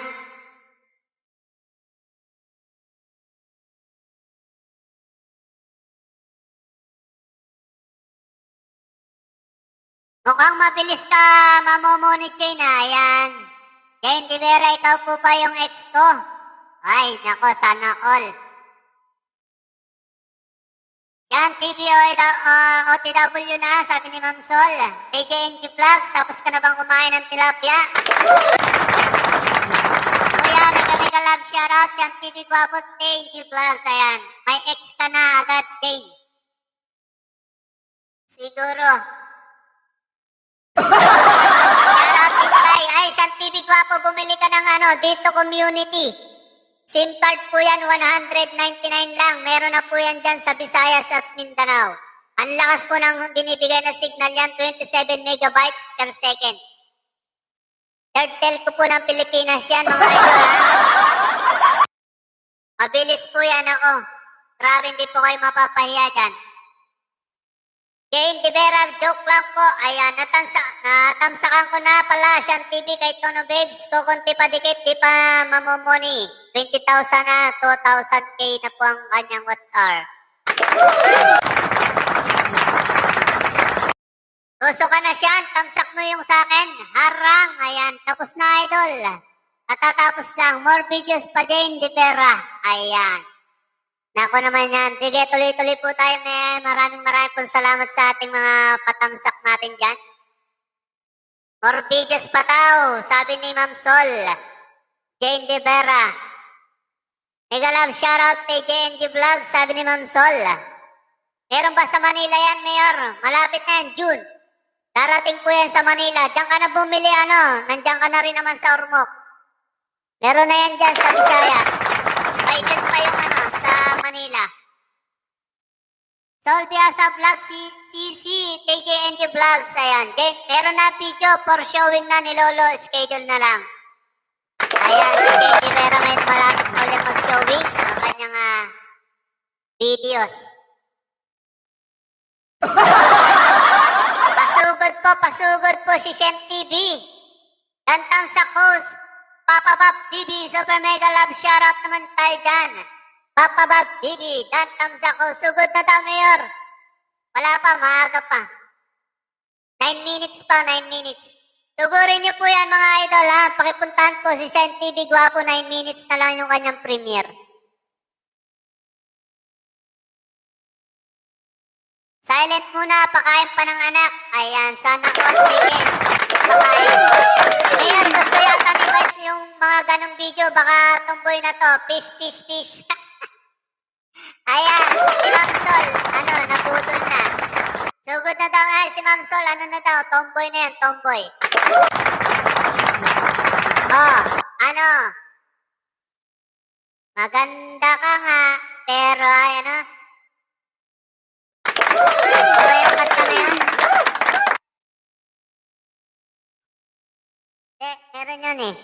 Mukhang mabilis ka mamomonit kayo na. Ayan. Jane De Vera, ikaw po pa yung ex ko. Ay, nako, sana all. Yan, OTW na, sabi ni Ma'am Sol. KJNG Vlogs, tapos ka na bang kumain ng tilapia? Kuya, mega love shoutout. Yan, TV Guapo, KJNG Vlogs. Ayan, may ex ka na agad, Jane. Siguro. Shoutout Tinkay. Ay, Yan, TV Guapo, bumili ka ng dito community. SIM card po yan, 199 lang. Meron na po yan dyan sa Visayas at Mindanao. Ang lakas po ng binibigay na signal yan, 27 megabytes per second. Third telco po ng Pilipinas yan, mga idol, ha? Mabilis po yan ako. Grabe, hindi po kayo mapapahiya dyan. Jane De Vera, joke lang po. Ayan, natamsakan ko na pala Sean TV kay Tono Babes. Kukunti pa dikit, di pa mamumuni. 20,000 na, 2,000k na po ang kanyang WhatsApp. Gusto ka na Sean, tamsak mo yung sa akin. Harang, ayan, tapos na idol. Katatapos lang, more videos pa Jane De Vera. Ayan. Nako naman yan. Sige, tuloy-tuloy po tayo. Maraming po salamat sa ating mga patamsak natin dyan. More videos pa daw, sabi ni Ma'am Sol. Jane De Vera. Mega love shoutout kay JNG Vlogs, sabi ni Ma'am Sol. Meron ba sa Manila yan, Mayor? Malapit na yan, June. Darating po yan sa Manila. Diyan ka na bumili, nandiyan ka na rin naman sa Ormoc. Meron na yan dyan sa Bisaya. Ay, dyan pa yung sa Manila. Solvia sa vlog, CC, KJNG Vlogs, ayan. Then, meron na video for showing na ni Lolo, schedule na lang. Ayan, si KJ Vera may malapit na ulit mag-showing ang kanyang videos. Pasugod po si Shen TV. Gantang sa host, Papa Bob TV, super mega love shoutout naman tayo dyan. Papa Bob TV, gantang sa host, sugod na daw Mayor. Wala pa, maaga pa. 9 minutes pa, 9 minutes. Sugurin niyo po yan mga idol ha. Pakipuntahan po si Shen TV Guapo, 9 minutes na lang yung kanyang premiere. Silent muna, pakain pa ng anak. Ayan, sana all sige. Pakain. Mayor, gusto yata ni Vice yung mga ganong video. Baka tumboy na to. Fish. Ayan, si Ma'am Sol, naputol na. Sugod na daw ay si Ma'am Sol. Ano na daw? Tomboy na yan, tomboy. Oh, ano? Maganda ka nga, pero ay ano? Ano ba yung kanta na yan? Meron yun eh.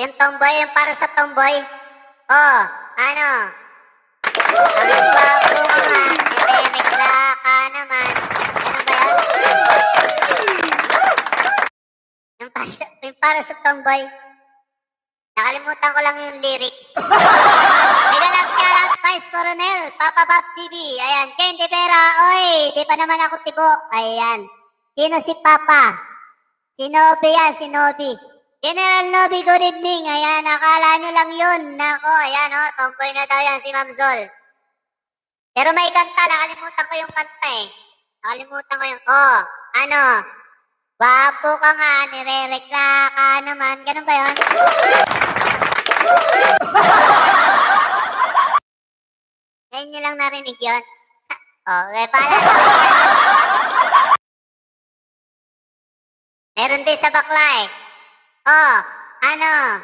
Yung tomboy, yung para sa tomboy. Oh, ano? Ang gwapo mo nga, nire-rekla ka naman. Ganun ba yun? Yung para sa tomboy. Nakalimutan ko lang yung lyrics. Mega love shoutout Vice Coronel, Papa Bob TV. Ayan, Ken De Vera. Oy, di pa naman ako tibo. Ayan. Sino si Papa? Si Nobi yan, si Nobi. General Nobi, good evening. Ayan, akala nyo lang yun. Nako, ayan o, tomboy na daw yan si Ma'am Zol. Pero may kanta, nakalimutan ko yung kanta eh. Nakalimutan ko yung, oh, ano, wapo ka nga, nire-rekla ka naman. Ganun ba yun? Ngayon nyo lang narinig yun. Okay, pala naman. Meron din sa bakla eh. Oh, ano,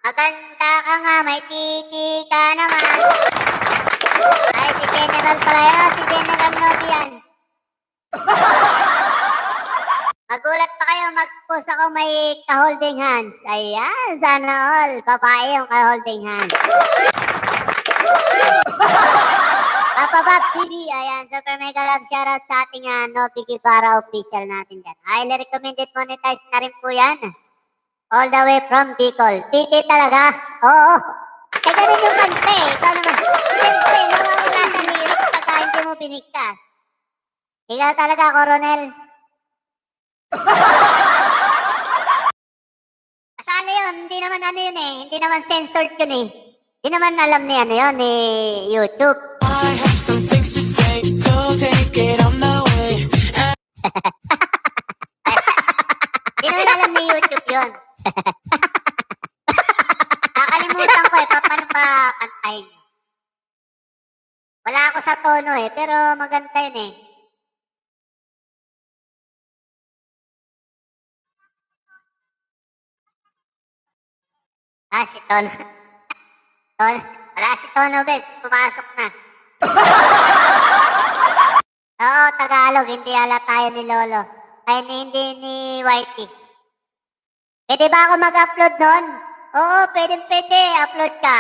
maganda ka nga, may titi ka naman. Ay, si General pala yun, si General Nobi yan. Magulat pa kayo, mag-post ako may ka-holding hands. Ayan, sana all, babae yung ka-holding hands. Papa Bob TV, ayan, super mega love shoutout sa ating Nobi Guevara official natin dyan. Highly recommended monetize na rin po yan. All the way from Bicol. Titi talaga? Oo. Eh, ganun yung kanta eh. Ikaw naman. Siyempre, mawawala sa lyrics pagka hindi mo binigkas. Ikaw talaga, Coronel. Asala yun? Hindi naman ano yun eh. Hindi naman censored yun eh. Hindi naman alam ni ano yun, ni YouTube. I have some things to say, so take it on the way. Hindi naman alam ni YouTube yun. Nakalimutan ko eh, paano pa kantahin nyo? Wala ako sa tono eh, pero maganda yun eh. Ah, si Tono. Tono. Wala si Tono, Beds. Pumasok na. Oo, Tagalog. Hindi ala tayo ni Lolo. Ay, hindi ni Whitey. Pwede ba ako mag-upload doon? Oo, pwede. Upload ka.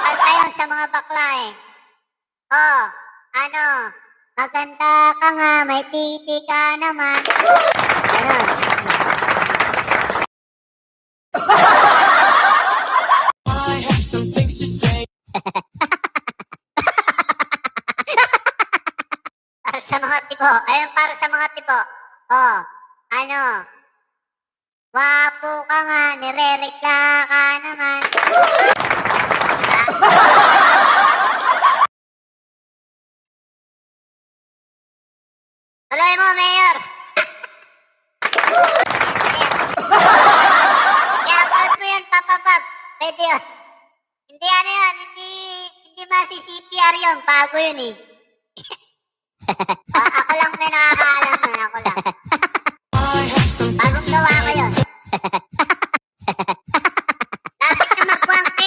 Kanta yun sa mga bakla eh. Oh, ano, maganda ka nga, may titi ka naman. Ganun. I have some things to say. Para sa mga tipo. Ayun, para sa mga tipo. Oh, ano, wapo ka nga, nire-rekla ka naman. Tuloy mo, Mayor. I-upload mo yun, Papa Bob. Pwede yun. Hindi ano yun, hindi masi-CPR yun. Bago yun eh. Ako lang may nakakaalam nun, ako lang. I have some things Bagong to gawa ko say. yun. Dapat na mag 1K.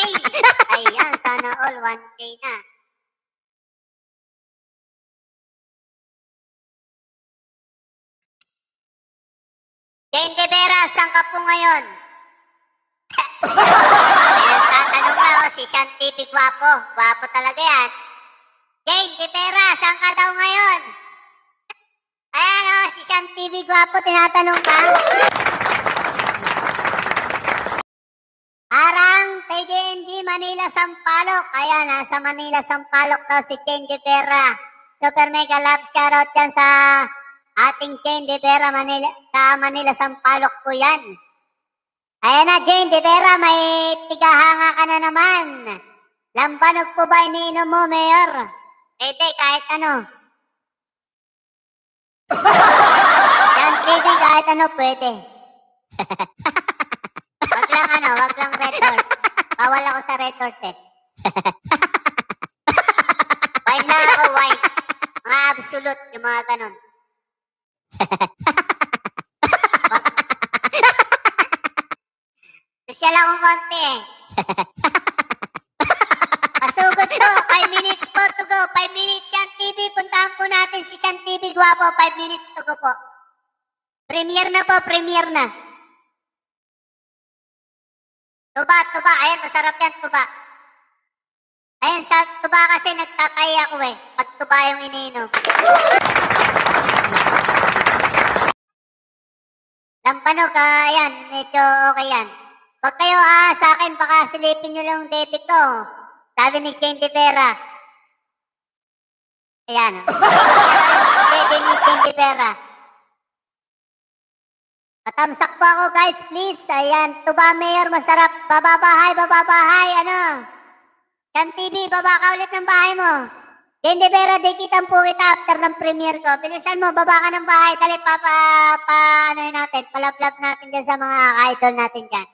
Ayan, sana all 1K na. Jane De Vera, saan ka po ngayon? May nagtatanong na si Sean TV Guapo. Guapo talaga yan. Jane De Vera, saan ka daw ngayon? Ayan si Sean TV Guapo, tinatanong ka. Arang TJNG Manila Sampaloc. Ayan, nasa Manila Sampaloc daw si Jane De Vera. Super mega love shoutout yan sa ating Jane De Vera Manila, sa Manila Sampaloc po yan. Ayan na Jane De Vera, may tigahanga ka na naman. Lambanog po ba iniinom mo, Mayor? Pwede, kahit ano. Yan TV, kahit ano pwede. Wag lang Red Horse. Bawal ako sa Red Horse eh. Wine lang ako, white. Mga absolute, yung mga ganon. Social akong konti eh. Pasugod po, 5 minutes po to go. 5 minutes, Shan TV. Puntahan po natin si Shan TV Guwapo. 5 minutes to go po. Premiere na po, premiere na. Tuba, tuba. Ayan, masarap yan, tuba. Ayan, sa tuba kasi nagtatay ako eh. Pag tuba yung iniinom. Lampanog, ayan, medyo okay yan. Huwag kayo sa akin, baka silipin nyo lang yung dede ko. Sabi ni Jane De Vera. Ayan, silipin nyo lang yung dede ni Jane De Vera. Patamsak po ako guys, please. Ayan, tuba mayor, masarap. Bababahay, bababahay, ano. Chan TV, baba ka ulit ng bahay mo. Jane De Vera, dikitan po kita after ng premiere ko. Bilisan mo, baba ka ng bahay. Dali, ano yun natin, palablab natin dyan sa mga idol natin dyan.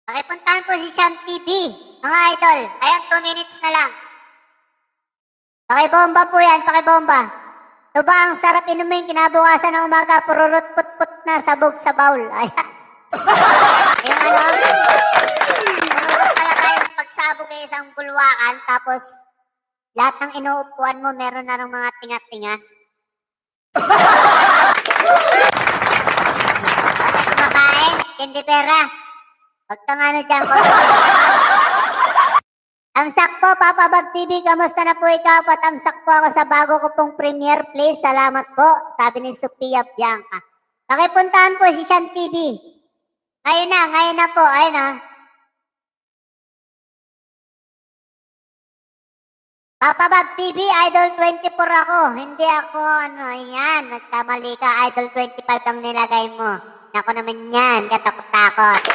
Pakipuntahan po si Shan TV, mga idol. Ayan, 2 minutes na lang. Pakibomba po yan, pakibomba. Ito ba ang sarap inumin kinabukasan ng umaga, pururut put-put na sabog sa baul. Ayan. Yung ano, pururut talaga yung pagsabog ng isang bulwakan, tapos lahat ng inuupuan mo meron na ng mga tinga-tinga. Bakit kumakain? Hindi pera. Huwag kang ano dyan, Tamsak po, Papa Bag TV, kamusta na po ikaw? Patamsak po ako sa bago ko pong premiere, please. Salamat po, sabi ni Sophia Bianca. Pakipuntahan po si Shan TV. Ngayon na po, ayun na. Papa Bag TV, Idol 24 ako. Hindi ako, ano, yan. Nagkamali ka, Idol 25 ang nilagay mo. Ako naman yan, katakot-takot.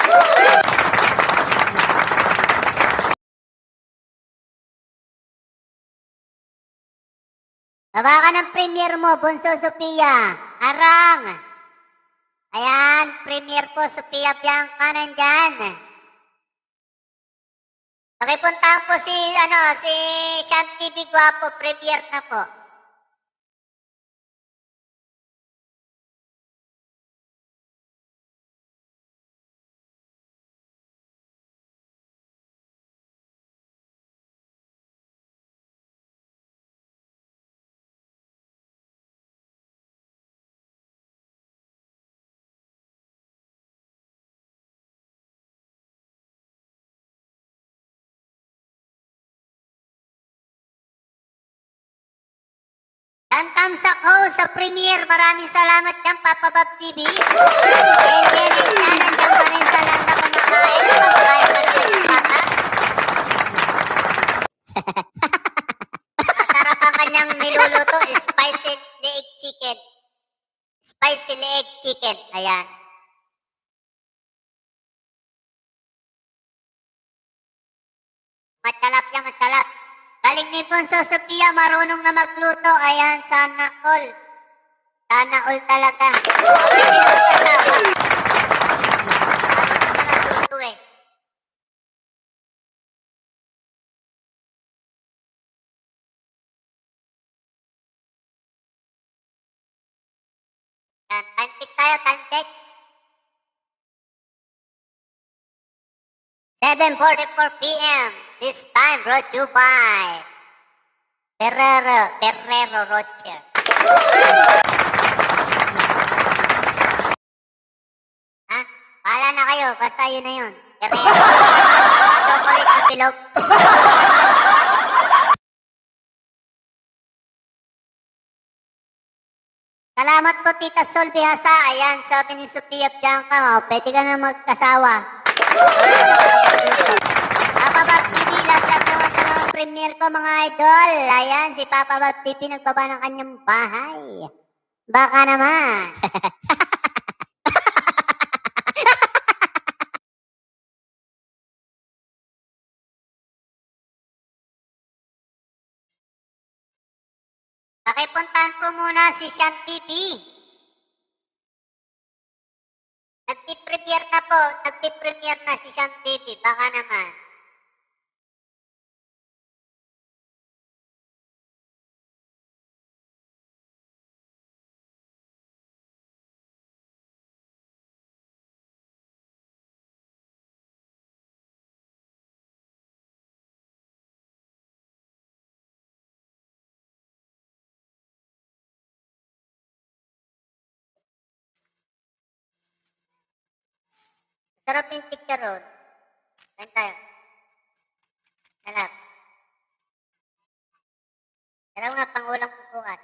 Baba ka ng premiere mo, Bunso Sophia. Arang. Ayan, premiere po, Sophia Bianca nandyan. Pakipuntahan po si Shan TV Guwapo, premiere na po. Tamsak ho sa premiere. Maraming salamat dyan, Papa Bab TV. And then, nandiyan pa rin sa landa kumakain. Ang papakain pa naman yung papa. Masarap ang kanyang niluluto, spicy leg chicken. Spicy leg chicken. Ayan. Matsalap yan, matsalap. Galing ni Bunso Sophia, marunong na magluto. Ayan, sana all. Sana all talaga. Pwede na mag-asawa. Marunong na magluto eh. Yan, time check tayo, time check. 7:44 p.m. This time brought to you by Ferrero Rocher. Ha? Pala na kayo, basta yun na yun. Ferrero. Chocolate na bilog. Salamat po, Tita Sol Bihasa. Ayan, sabi ni Sophia Bianca, pwede ka na magkasawa. Papa Bab TV, laglag naman sa mga premiere ko mga idol. Ayan, si Papa Bab TV nagbaba ng kanyang bahay. Baka naman. Pakipuntahan po muna si Sean TV. Nagpipremiere na po. Nagpipremiere na si Sean TV. Baka naman. Sarap yung picture road. Kain tayo. Sarap. Sarap nga, pangulang ko bukas.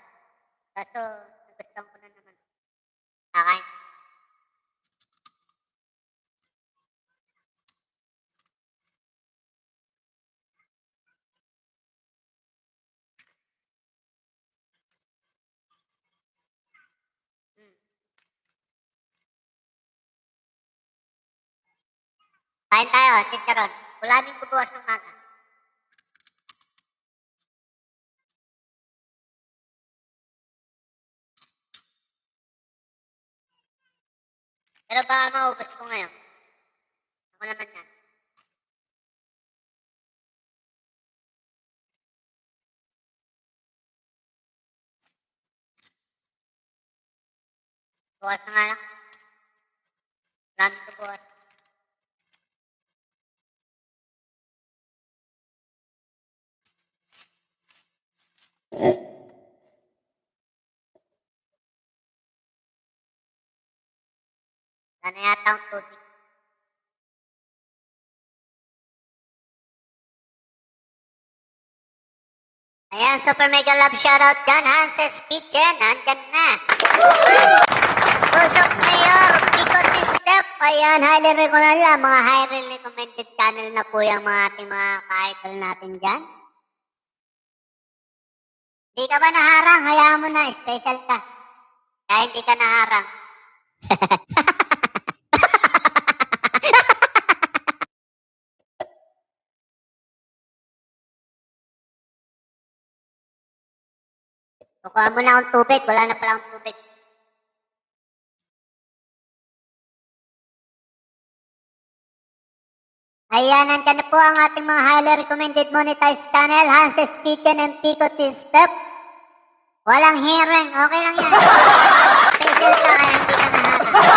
Kaso, nagustuhan ko na naman. Kakain. Kain tayo, chicharon. Ulamin ko bukas ng maga. Pero baka maubos ko ngayon. Ako naman yan. Bukas na nga lang. Ulamin ko bukas. Sana yata ang tubig. Ayan, super mega love shoutout dyan. Hanses Kitchen, nandyan na. Tusok Mayor, Picot Step. Ayan, highly recommended. Mga highly recommended channel na po yung mga ating mga ka-idol natin dyan. Hindi ka ba naharang? Hayaan mo na, special ka. Kaya hindi ka naharang. Kukuha mo na akong tubig. Wala na pala akong tubig. Ayan, nandyan na po ang ating mga highly recommended monetized channel, Hanses Kitchen and Picot Step. Walang hearing. Okay lang yan. Special ka kaya hindi ka naharang.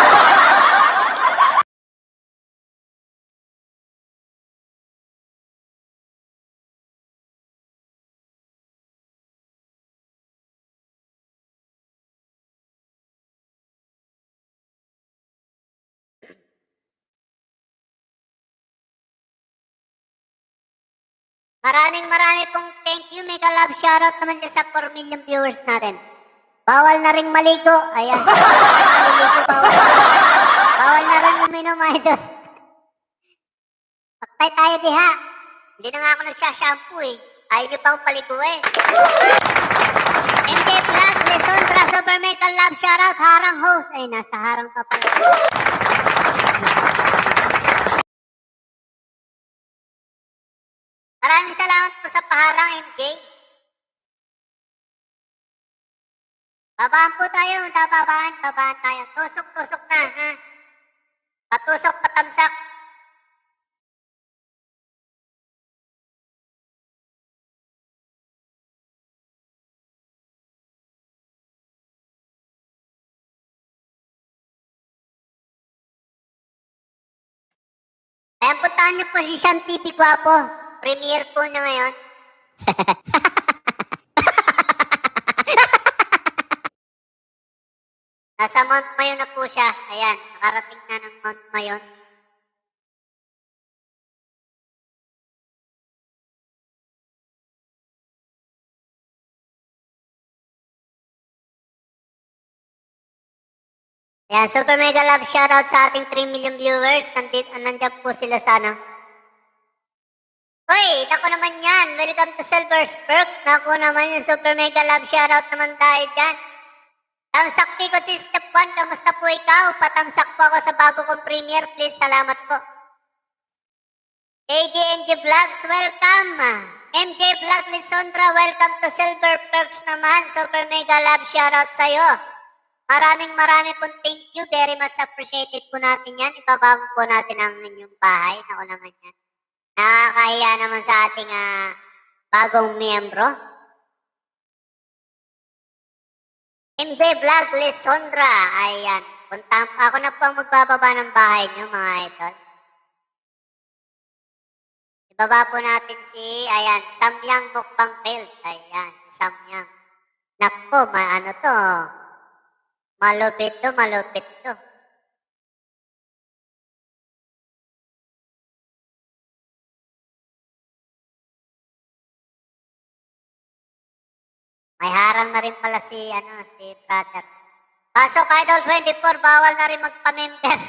Maraming pong thank you. Mega love shoutout naman dyan sa 4 million viewers natin. Bawal na ring maligo. Ayan. Maliligo, bawal. Bawal na rin uminom, idol. Paktay tayo diha. Hindi na nga ako nagsashampoo eh. Ayaw nyo pa akong paligo eh. MJ Vlog, Lesondra, super mega love shoutout, harang host. Ay, nasa harang ka pala. Maraming salamat po sa paharang, MJ. Babaan po tayo, babaan tayo. Tusok na, ha? Patusok, patamsak. Ayan, puntahan niyo po si Sean TV Guapo. Premiere po niya ngayon. Nasa Mount Mayon na po siya. Ayan, nakarating na ng Mount Mayon. Ayan, super mega love shoutout sa ating 3 million viewers. Nandiyan po sila sana. Hoy, naku naman yan. Welcome to Silver's Perk. Naku naman yung super mega love shoutout naman tayo dyan. Tamsak Picot si Step 1, kamusta po ikaw? Patamsak po ako sa bago kong premiere, please. Salamat po. KJNG Vlogs, welcome. MJ Vlog Lisondra, welcome to Silver Perks naman. Super mega love shoutout sa'yo. Maraming pong thank you. Very much appreciated po natin yan. Ibabago po natin ang inyong bahay. Ako naman yan. Nakakahiya naman sa ating bagong miyembro. MJ Vlog Lisondra. Ayan. Ako na po ang magbababa ng bahay niyo, mga idol. Ibaba po natin ayan, Samyang Mukbang Failed. Ayan, Samyang. Nakpo, ano to? Malupit to. May harang na rin pala si brother. Pasok Idol 24, bawal na rin magpa-member.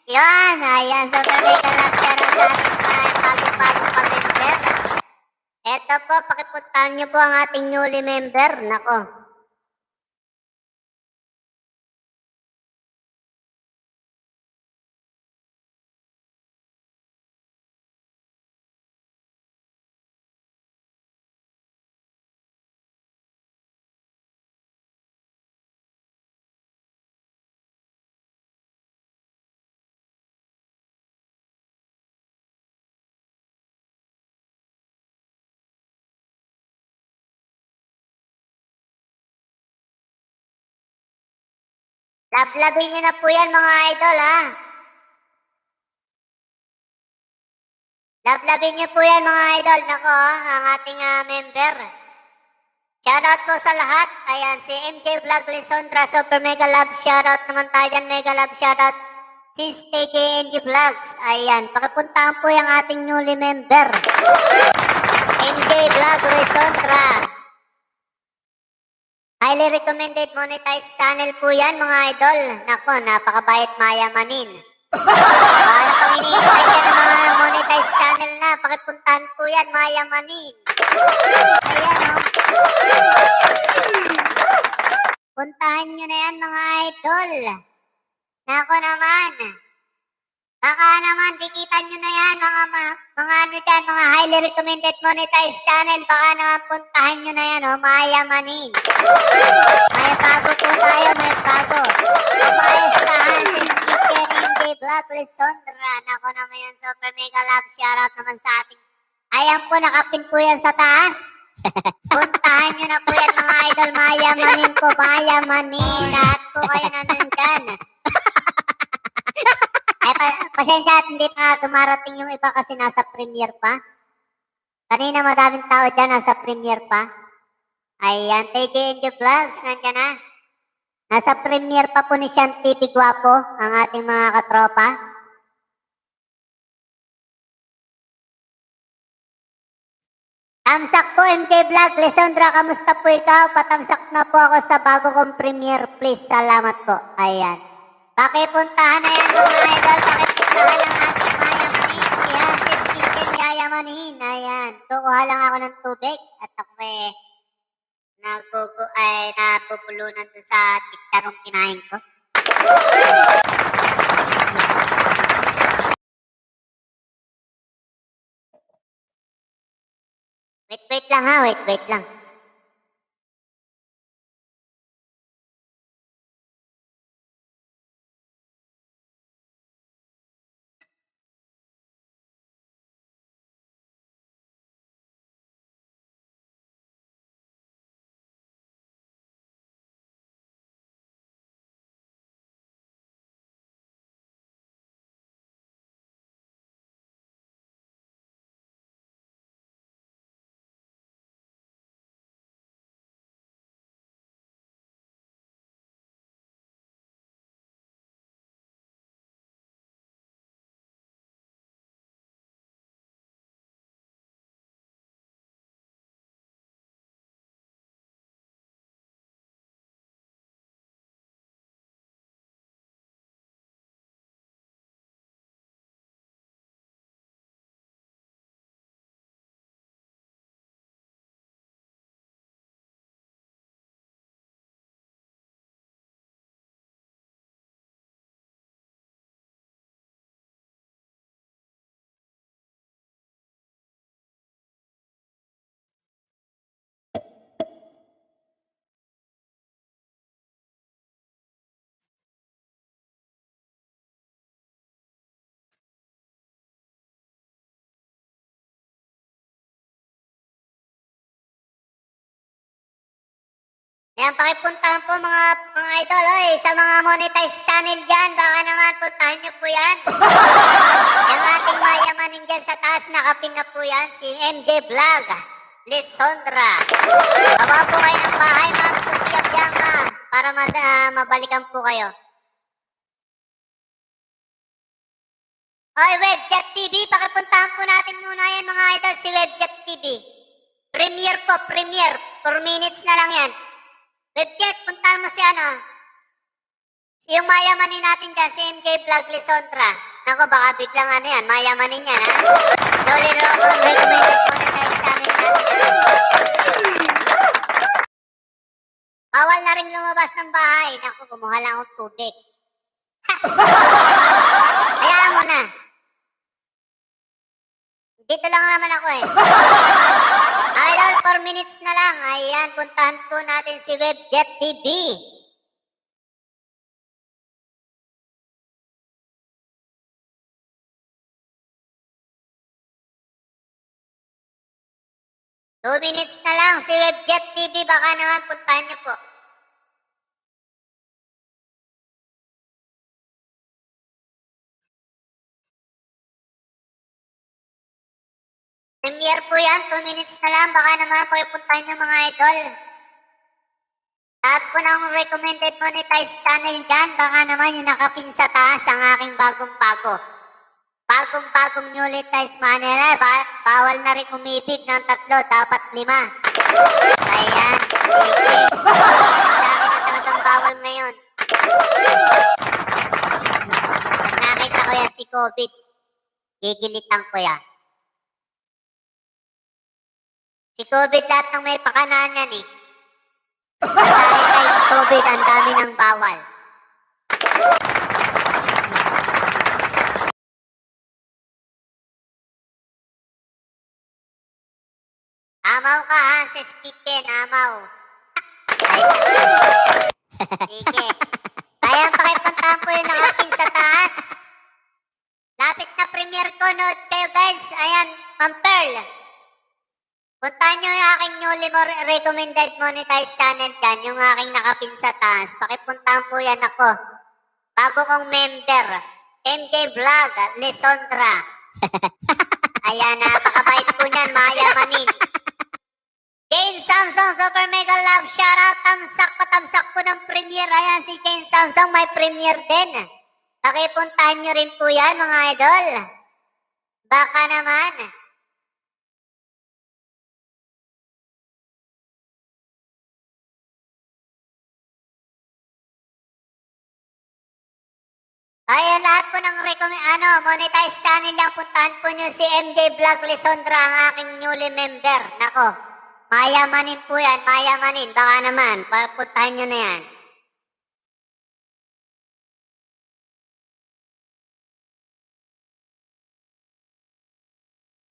Yan, ayan, super mega lang siya ng sa ating bago-bago pa-member. Eto po, pakipuntahan niyo po ang ating newly member. Nako. Lablabin niyo na po yan, mga idol, ha? Lablabin niyo po yan, mga idol. Nako, ang ating member. Shoutout po sa lahat. Ayan, si MJ Vlog Lisondra, super mega love shoutout naman tayo dyan. Mega love shoutout si TJNG Vlogs. Ayan, pakipuntahan po yung ating newly member. MJ Vlog Lisondra. Highly recommended monetized channel po yan, mga idol. Nako, napakabayat mayamanin. Ano pang iniintay ka ng mga monetized channel na? Pakipuntahan po yan, mayamanin. Ayan, oh. Puntahan nyo na yan, mga idol. Nako naman. Baka naman, kikitan nyo na yan, mga highly recommended monetized channel. Baka naman puntahan nyo na yan, oh, mayamanin. May bago po tayo, may bago. Umayos ka, Hansis Speaker, MJ Vlog Lisondra. Nako naman yan, super mega love shoutout naman sa ating. Ayan po, nakapin po yan sa taas. Puntahan nyo na po yan, mga idol. Mayamanin po, mayamanin. Lahat po kayo na nandyan. Ay, pasensya at hindi pa dumarating yung iba kasi nasa premiere pa. Kanina madaming tao dyan, nasa premiere pa. Ayan, TJNG Vlogs, nandyan na. Nasa premiere pa po ni Sean TV Guapo, ang ating mga katropa. Tamsak po, MJ Vlog. Lisondra, kamusta po ikaw? Patamsak na po ako sa bago kong premiere. Please, salamat po. Ayan. Pakipuntahan na yan, mga idol. Pakipuntahan ng ating mayamanin. Si Hansis Kitchen yayamanin. Ayan. Kukuha lang ako ng tubig. At ako napupulunan doon sa chicharong kinain ko. Wait lang ha. Wait lang. Ayan, pakipuntahan po mga idol. Oy, sa mga monetized channel dyan, baka naman puntahan nyo po yan. Yung ating mayamanin dyan sa taas, nakapin na po yan, si MJ Vlog, Lisondra. Bawa po kayo ng bahay, Ma'am Sophia Bianca, para mabalikan po kayo. Oy, Webjet TV, pakipuntahan po natin muna yan mga idol, si Webjet TV. Premiere po, premiere. 4 minutes na lang yan. Webjet, puntahan mo si yung mayamanin natin dyan, si MJ Vlog Lisondra. Nako, baka biglang yan, mayamanin yan, ha? Jolly Robon, recommended po na tayo channel natin yan. Bawal na rin lumabas ng bahay. Naku, kumuha lang akong tubig. Hayaan mo na. Dito lang naman ako eh. Idol, 4 minutes na lang. Ayan, puntahan po natin si Webjet TV. Two minutes na lang si Webjet TV. Baka naman puntahan niyo po. Premiere po yan. 2 minutes na lang. Baka naman po ipuntahan niyo mga idol. Lahat po ng recommended monetized channel dyan. Baka naman yung nakapin sa taas ang aking bagong-bago. Bagong-bagong newly monetized channel. Bawal na rin umibig ng 3. Dapat 5. Ayan. Okay. Ang dami na talagang bawal ngayon. Pag nakita ko yan si COVID, gigilitan ko yan. Si COVID lahat ng may pakanaan yan eh. Dahil kay COVID, ang dami ng bawal. Amaw ka, Hanses Kitchen, amaw. Sige. Ayan, pakipuntahan po yung nakapin sa taas. Lapit na premiere ko, note kayo guys. Ayan, Ma'am Pearl. Puntahan nyo yung aking newly recommended monetized channel dyan, yung aking nakapin sa taas. Pakipuntahan po yan ako. Bago kong member, MJ Vlog, Lisondra. Ayan, napakabait po niyan, mayamanin. Jane Samsung, super mega love, shoutout, patamsak po ng premiere. Ayan, si Jane Samsung may premiere din. Pakipuntahan nyo rin po yan, mga idol. Baka naman. Ayan, lahat po ng monetized channel lang, puntahan po nyo si MJ Vlog Lisondra, ang aking newly member. Nako, mayamanin po yan, mayamanin. Baka naman, puntahan nyo na yan.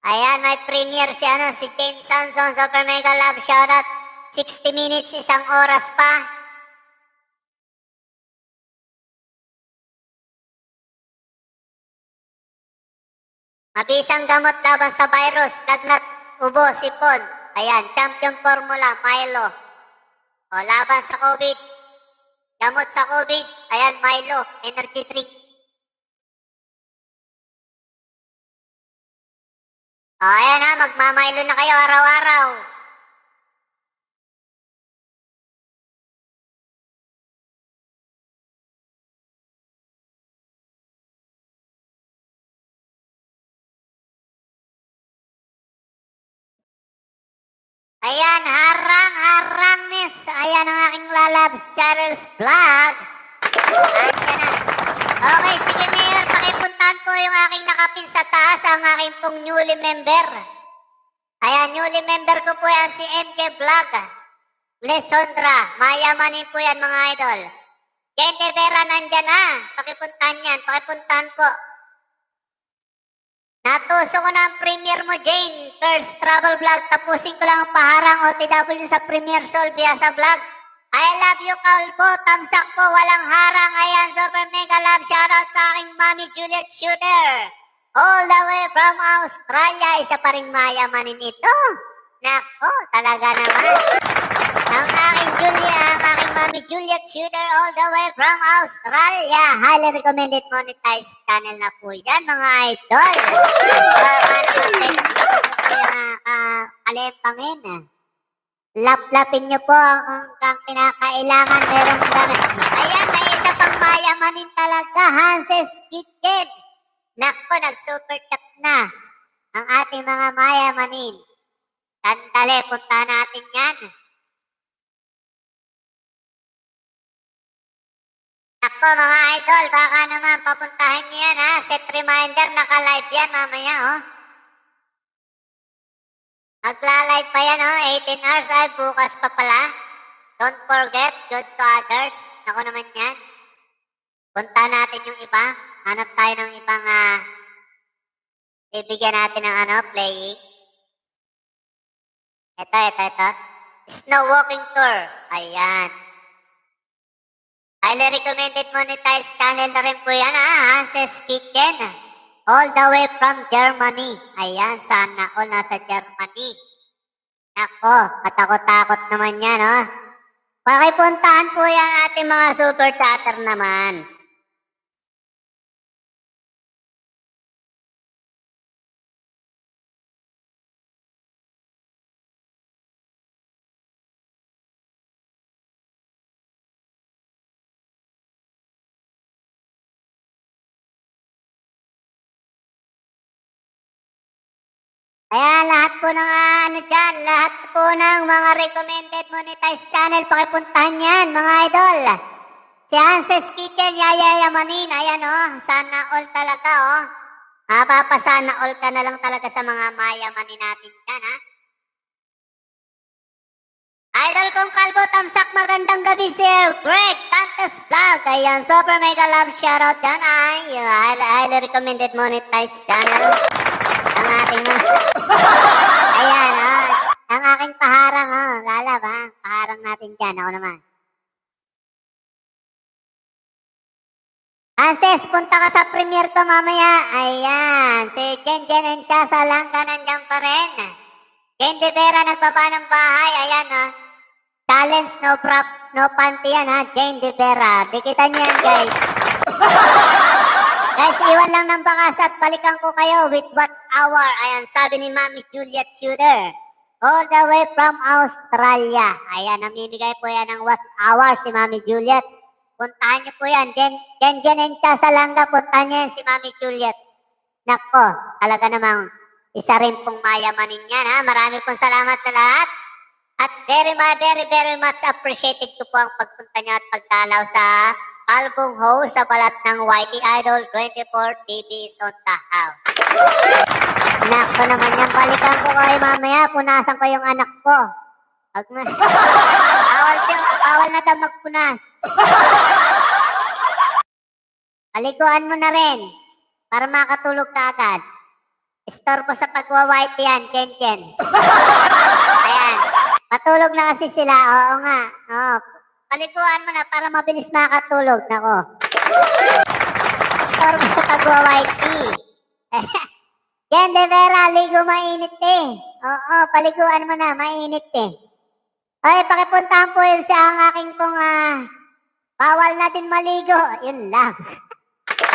Ayan, may premiere si Jane Samsung, super mega love, shoutout. 60 minutes, 1 oras pa. Mabisang gamot laban sa virus, lagnat, ubo, sipon. Ayan, champion formula, Milo. O, laban sa COVID. Gamot sa COVID. Ayan, Milo, energy drink. O, ayan ha, magmamilo na kayo araw-araw. Ayan, harang miss. Ayan ang aking lalabs, Charles Vlog. Ayan na. Okay, sige Mayor, pakipuntahan po yung aking nakapin sa taas, ang aking pong newly member. Ayan, newly member ko po yan si MJ Vlog. Lisondra, mayamanin po yan mga idol. Jane De Vera nandyan na. Pakipuntahan yan, pakipuntahan po. Natuso ko na ang premiere mo, Jane. First travel vlog. Tapusin ko lang ang paharang OTW sa Premiere Sol via sa vlog. I love you, Kalbo. Tamsak po, walang harang. Ayan, super mega love. Shoutout sa aking Mami Juliet Shooter. All the way from Australia. Isa pa ring mayamanin ito. Nako, talaga naman. Ang aking Mami Juliet Shooter all the way from Australia. Highly recommended monetized channel na po yan, mga idol. Baka naman pwede kalempangin. Laplapin nyo po ang kinakailangan. Merong gamit. Ayan, may isa pang mayamanin talaga. Hanses Kitchen. Nako, nag-super chat na ang ating mga mayamanin. Sandali, punta natin yan. Ako mga idol, baka naman papuntahin niyo yan ha. Set reminder, naka-live yan mamaya oh. Magla-live pa yan oh, 18 hours ay bukas pa pala. Don't forget, good to others. Ako naman yan. Punta natin yung iba. Hanap tayo ng ibang bibigyan natin ng playing. Ito. Snow walking tour. Ayan. Highly recommended monetized channel na rin po yan Hanses Kitchen. All the way from Germany. Ayan, sana all nasa Germany. Nako, katakot-takot naman yan Pakipuntahan po yan ating mga super chatter naman. Ayan, lahat po ng lahat po ng mga recommended monetized channel, pakipuntahan yan, mga idol. Si Hanses Kitchen, yayayamanin, ayan sana all talaga Mapapasana all ka na lang talaga sa mga mayamanin natin dyan Idol kong kalbo, tamsak, magandang gabi sir. Greg, Tantos Vlog, ayan, super mega love shoutout dyan highly recommended monetized channel. Ang ating ayan ang aking paharang lalab paharang natin dyan, ako naman. Hanses, punta ka sa premiere ko mamaya. Ayan, si Jen and Chasa Langga nandiyan pa rin. Jen De Vera nagbaba ng bahay, ayan challenge no panty yan Jen De Vera. Dikitan niyo yan guys. Guys, iwan lang ng bakas at balikan ko kayo with what's hour. Ayan, sabi ni Mami Juliet Shooter. All the way from Australia. Ayan, namimigay po yan ng what's hour si Mami Juliet. Puntahan niyo po yan. Jen and Chasa Langga, puntahan niyo yan si Mami Juliet. Nako, talaga namang isa rin pong mayamanin yan Marami pong salamat sa lahat. At very much appreciated ko po ang pagpunta niyo at pagdalaw sa album host sa balat ng YT Idol 24 TV is on the house. Nako naman yan, balikan ko kayo mamaya, punasan ko yung anak ko. Bawal na daw magpunas. Paliguan mo na rin, para makatulog ka agad. Istorbo sa pagwa-YT yan, Ken. Ayan, matulog na kasi sila, oo nga. Paliguan mo na para mabilis makatulog. Nako. Storm sa pagwa-YT. Jen De Vera, ligo mainit Oo, paliguan mo na, mainit Okay, pakipuntahan po yun sa ang aking pong bawal na din maligo. Yun lang.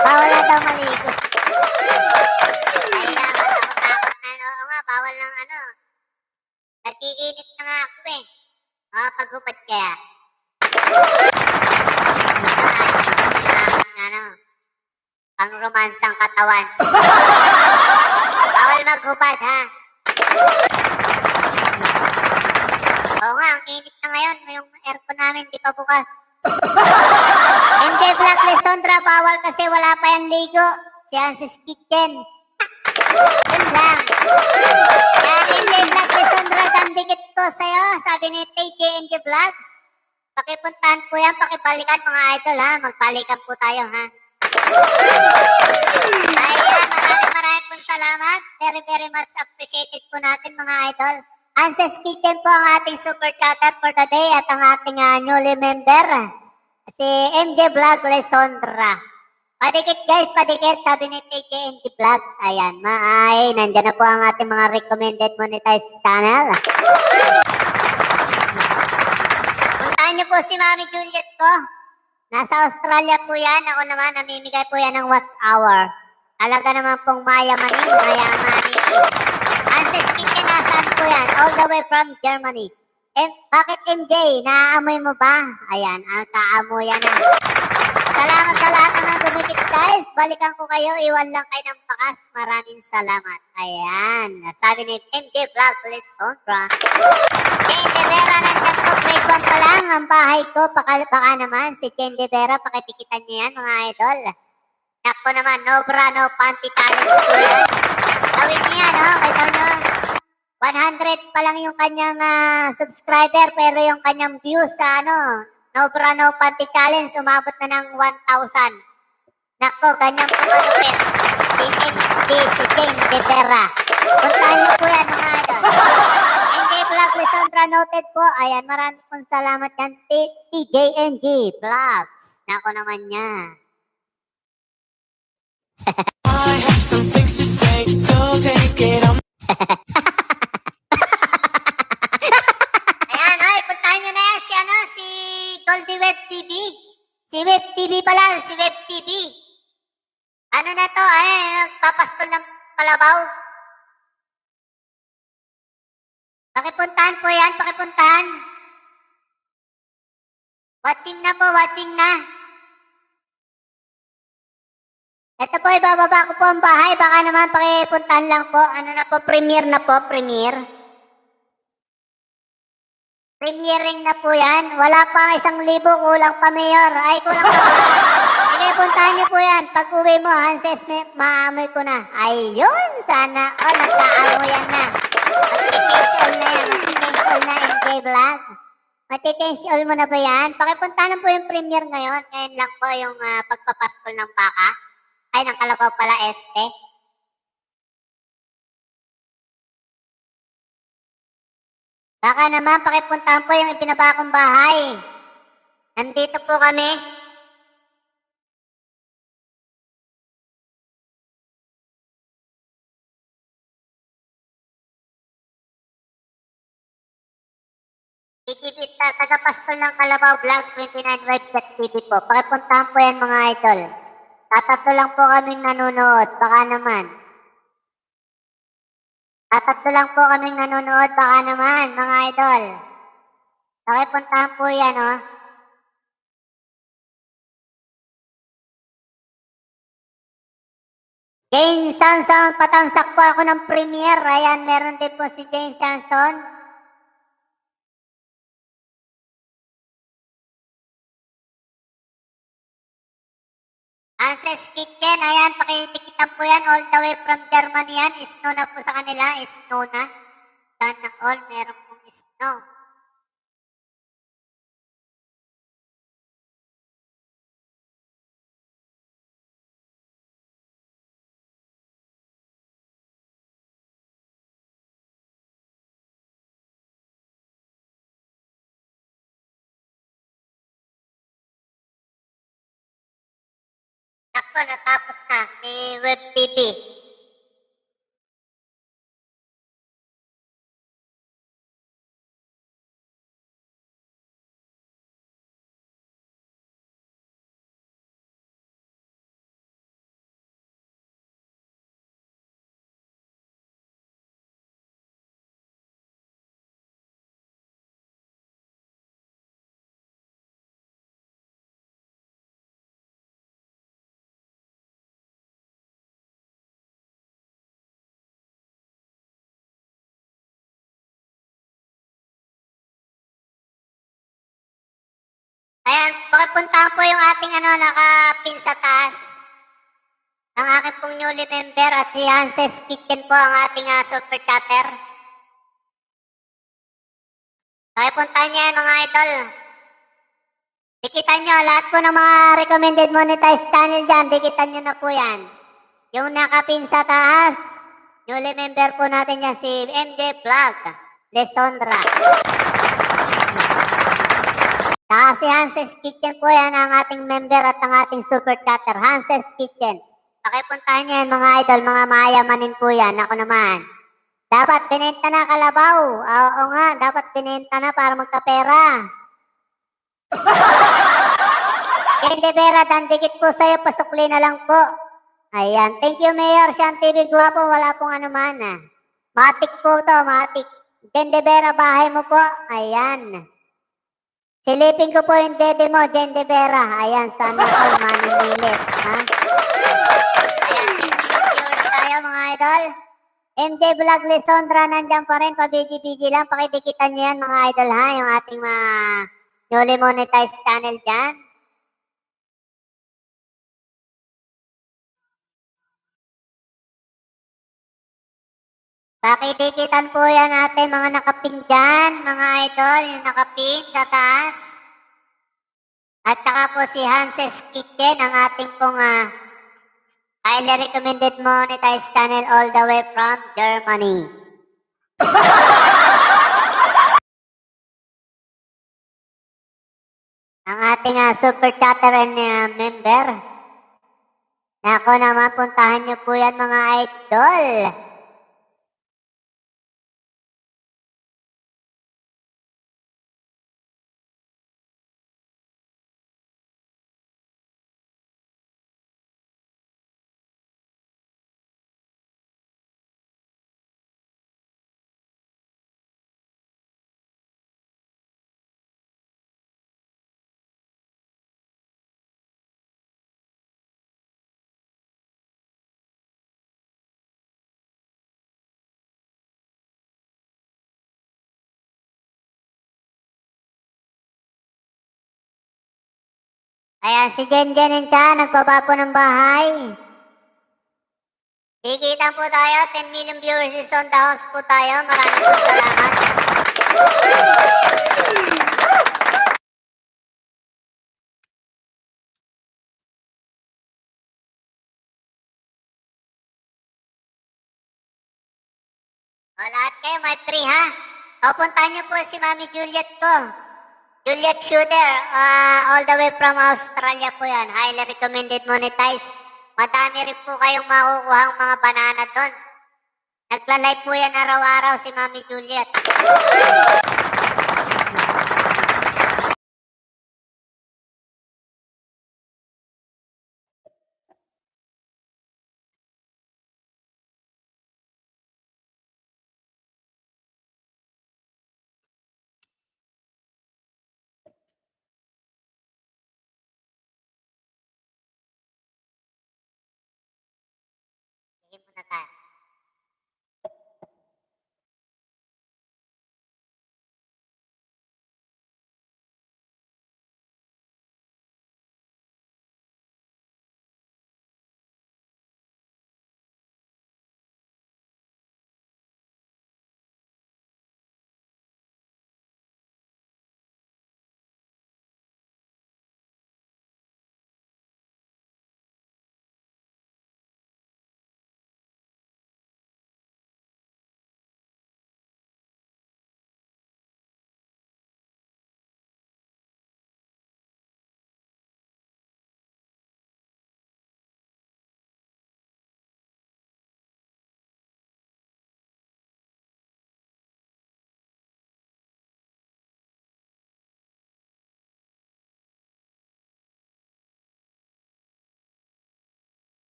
Bawal na daw maligo. Kailangan takot-takot na. Oo nga, bawal ng nag-iinit na nga ako paghupad kaya. Pang romansang katawan. Bawal maghubad Oo nga, ang init na ngayon. Yung aircon namin, di pa bukas. MJ Vlog Lesondra, bawal kasi wala pa yung ligo. Si Hanses Kitchen. Yun lang. Kaya MJ Vlog Lesondra, dandikit ko sa'yo. Sabi ni TJNJ Vlogs. Pakipuntahan po yan, pakibalikan mga idol Magbalikan po tayo Ayan, maraming pong salamat. Very much appreciated po natin mga idol. Hanses Kitchen po ang ating super chatter for today at ang ating newly member, si MJ Vlog Lesondra. Padikit guys, padikit, sabi ni TJNG Vlog. Ayan, nandyan na po ang ating mga recommended monetized channel. Puntahan niyo po si Mami Juliet ko. Nasa Australia po yan. Ako naman, namimigay po yan ng watch hour. Talaga naman pong mayamanin. Hanses Kitchen, nasaan po yan? All the way from Germany. Bakit MJ? Naaamoy mo ba? Ayan, ang kaamoyan na. Salamat sa lahat ng dumikit guys. Balikan ko kayo. Iwan lang kayo ng bakas. Maraming salamat. Ayan. Sabi ni MJ Vlog Lesondra. Jane De Vera, nandyan po. Grade 1 pa lang ang bahay ko. Baka naman si Jane De Vera. Pakitikitan niyo yan mga idol. Nako naman. No bra, no panty challenge po yan. Gawin niyo yan, oh. Kaya nyo. 100 pa lang yung kanyang subscriber. Pero yung kanyang views sa No bra, no panty challenge, umabot na ng 1,000. Nako, ganyan po malupit. Si Jane De Vera. Puntahan niyo po yan mga idol. NJ Vlog Lesondra noted po. Ayan, maraming pong salamat yan. TJNG Vlogs. Nako naman niya. I have some things to say, so take it on. Ayan, ay, puntahan nyo na yan si Goldie Web TV. Si Web TV pala, si Web TV. Ano na to? Ay, nagpapastol ng kalabaw. Pakipuntahan po yan, pakipuntahan. Watching na po, watching na. Ito po, ibababa ko po ang bahay. Baka naman pakipuntahan lang po. Ano na po, premiere na po, premiere. Premiering na po yan. Wala pa 1,000, kulang pa, Mayor. Ay, kulang pa ba? Sige, puntahan niyo po yan. Pag uwi mo, Hanses, maamoy ko na. Ayun, sana. Oh, nagkaamoyan na. Mag-change all na yan. Mag-change all na, MJ Vlog. Mag-change all mo na ba yan? Pakipuntahan po yung premiere ngayon. Ngayon lang po yung pagpapaskol ng baka. Ay, ng kalabaw pala, este. Baka naman, pakipuntahan po yung ipinabakong bahay. Nandito po kami. Ikipit tagapastol ng Kalabaw Vlog 29Web.tv po. Pakipuntahan po yan mga idol. Tatatlo lang po kaming nanonood. Baka naman. Tatatlo lang po kaming nanonood. Baka naman mga idol. Pakipuntahan po yan oh. Jane Sanson, patamsak po ako ng premiere. Ayan, meron din po si Jane Sanson. Hanses Kitchen, ayan, pakitikitan po yan, all the way from Germany yan, snow na po sa kanila, snow na. Sana all, meron pong snow. Ako, natapos na si Web TV. Ayan, pakipuntahan po yung ating nakapin sa taas. Ang aking pong newly member at si Hanses Kitchen po ang ating super chatter. Pakipuntahan niya yan mga idol. Dikitan nyo, lahat po ng mga recommended monetized channel dyan, dikitan nyo na po yan. Yung nakapin sa taas, newly member po natin yan si MJ Vlog Lesondra. Saka si Hanses Kitchen po yan ang ating member at ang ating super chatter. Hanses Kitchen. Pakipuntahan niyo yan mga idol, mga mayamanin po yan. Ako naman. Dapat binenta na kalabaw. Oo nga, dapat binenta na para magkapera. Jen De Vera, dandikit po sa'yo, pasukli na lang po. Ayan, thank you Mayor Sean TV Guapo, wala pong anuman ah. Matik po to, matik. Jen De Vera, bahay mo po. Ayan. Silipin ko po yung dede mo, Jen De Vera. Ayan, sana all maninilit. Ha? Ayan, 10 million viewers tayo mga idol. MJ Vlog Lisondra, nandyan pa rin, pa-BG-BG lang. Pakidikitan nyo yan mga idol ha, yung ating mga newly monetized channel dyan. Pakidikitan po yan natin mga nakapin dyan, mga idol, yung nakapin sa taas. At saka po si Hanses Kitchen, ang ating pong highly recommended monetized channel all the way from Germany. Ang ating super chatter and member. Ako naman, puntahan nyo po yan mga idol. Ayan, si Jen siya, nagbaba po ng bahay. Kikita po tayo, 10 million viewers is on the house po tayo. Maraming po salamat. O, lahat kayo may free ha. O, puntahan niyo po si Mami Juliet ko. Juliet Shooter, all the way from Australia po yan. Highly recommended monetize. Madami rin po kayong makukuhang mga banana doon. Nagla-live po yan araw-araw si Mami Juliet. Sige muna tayo.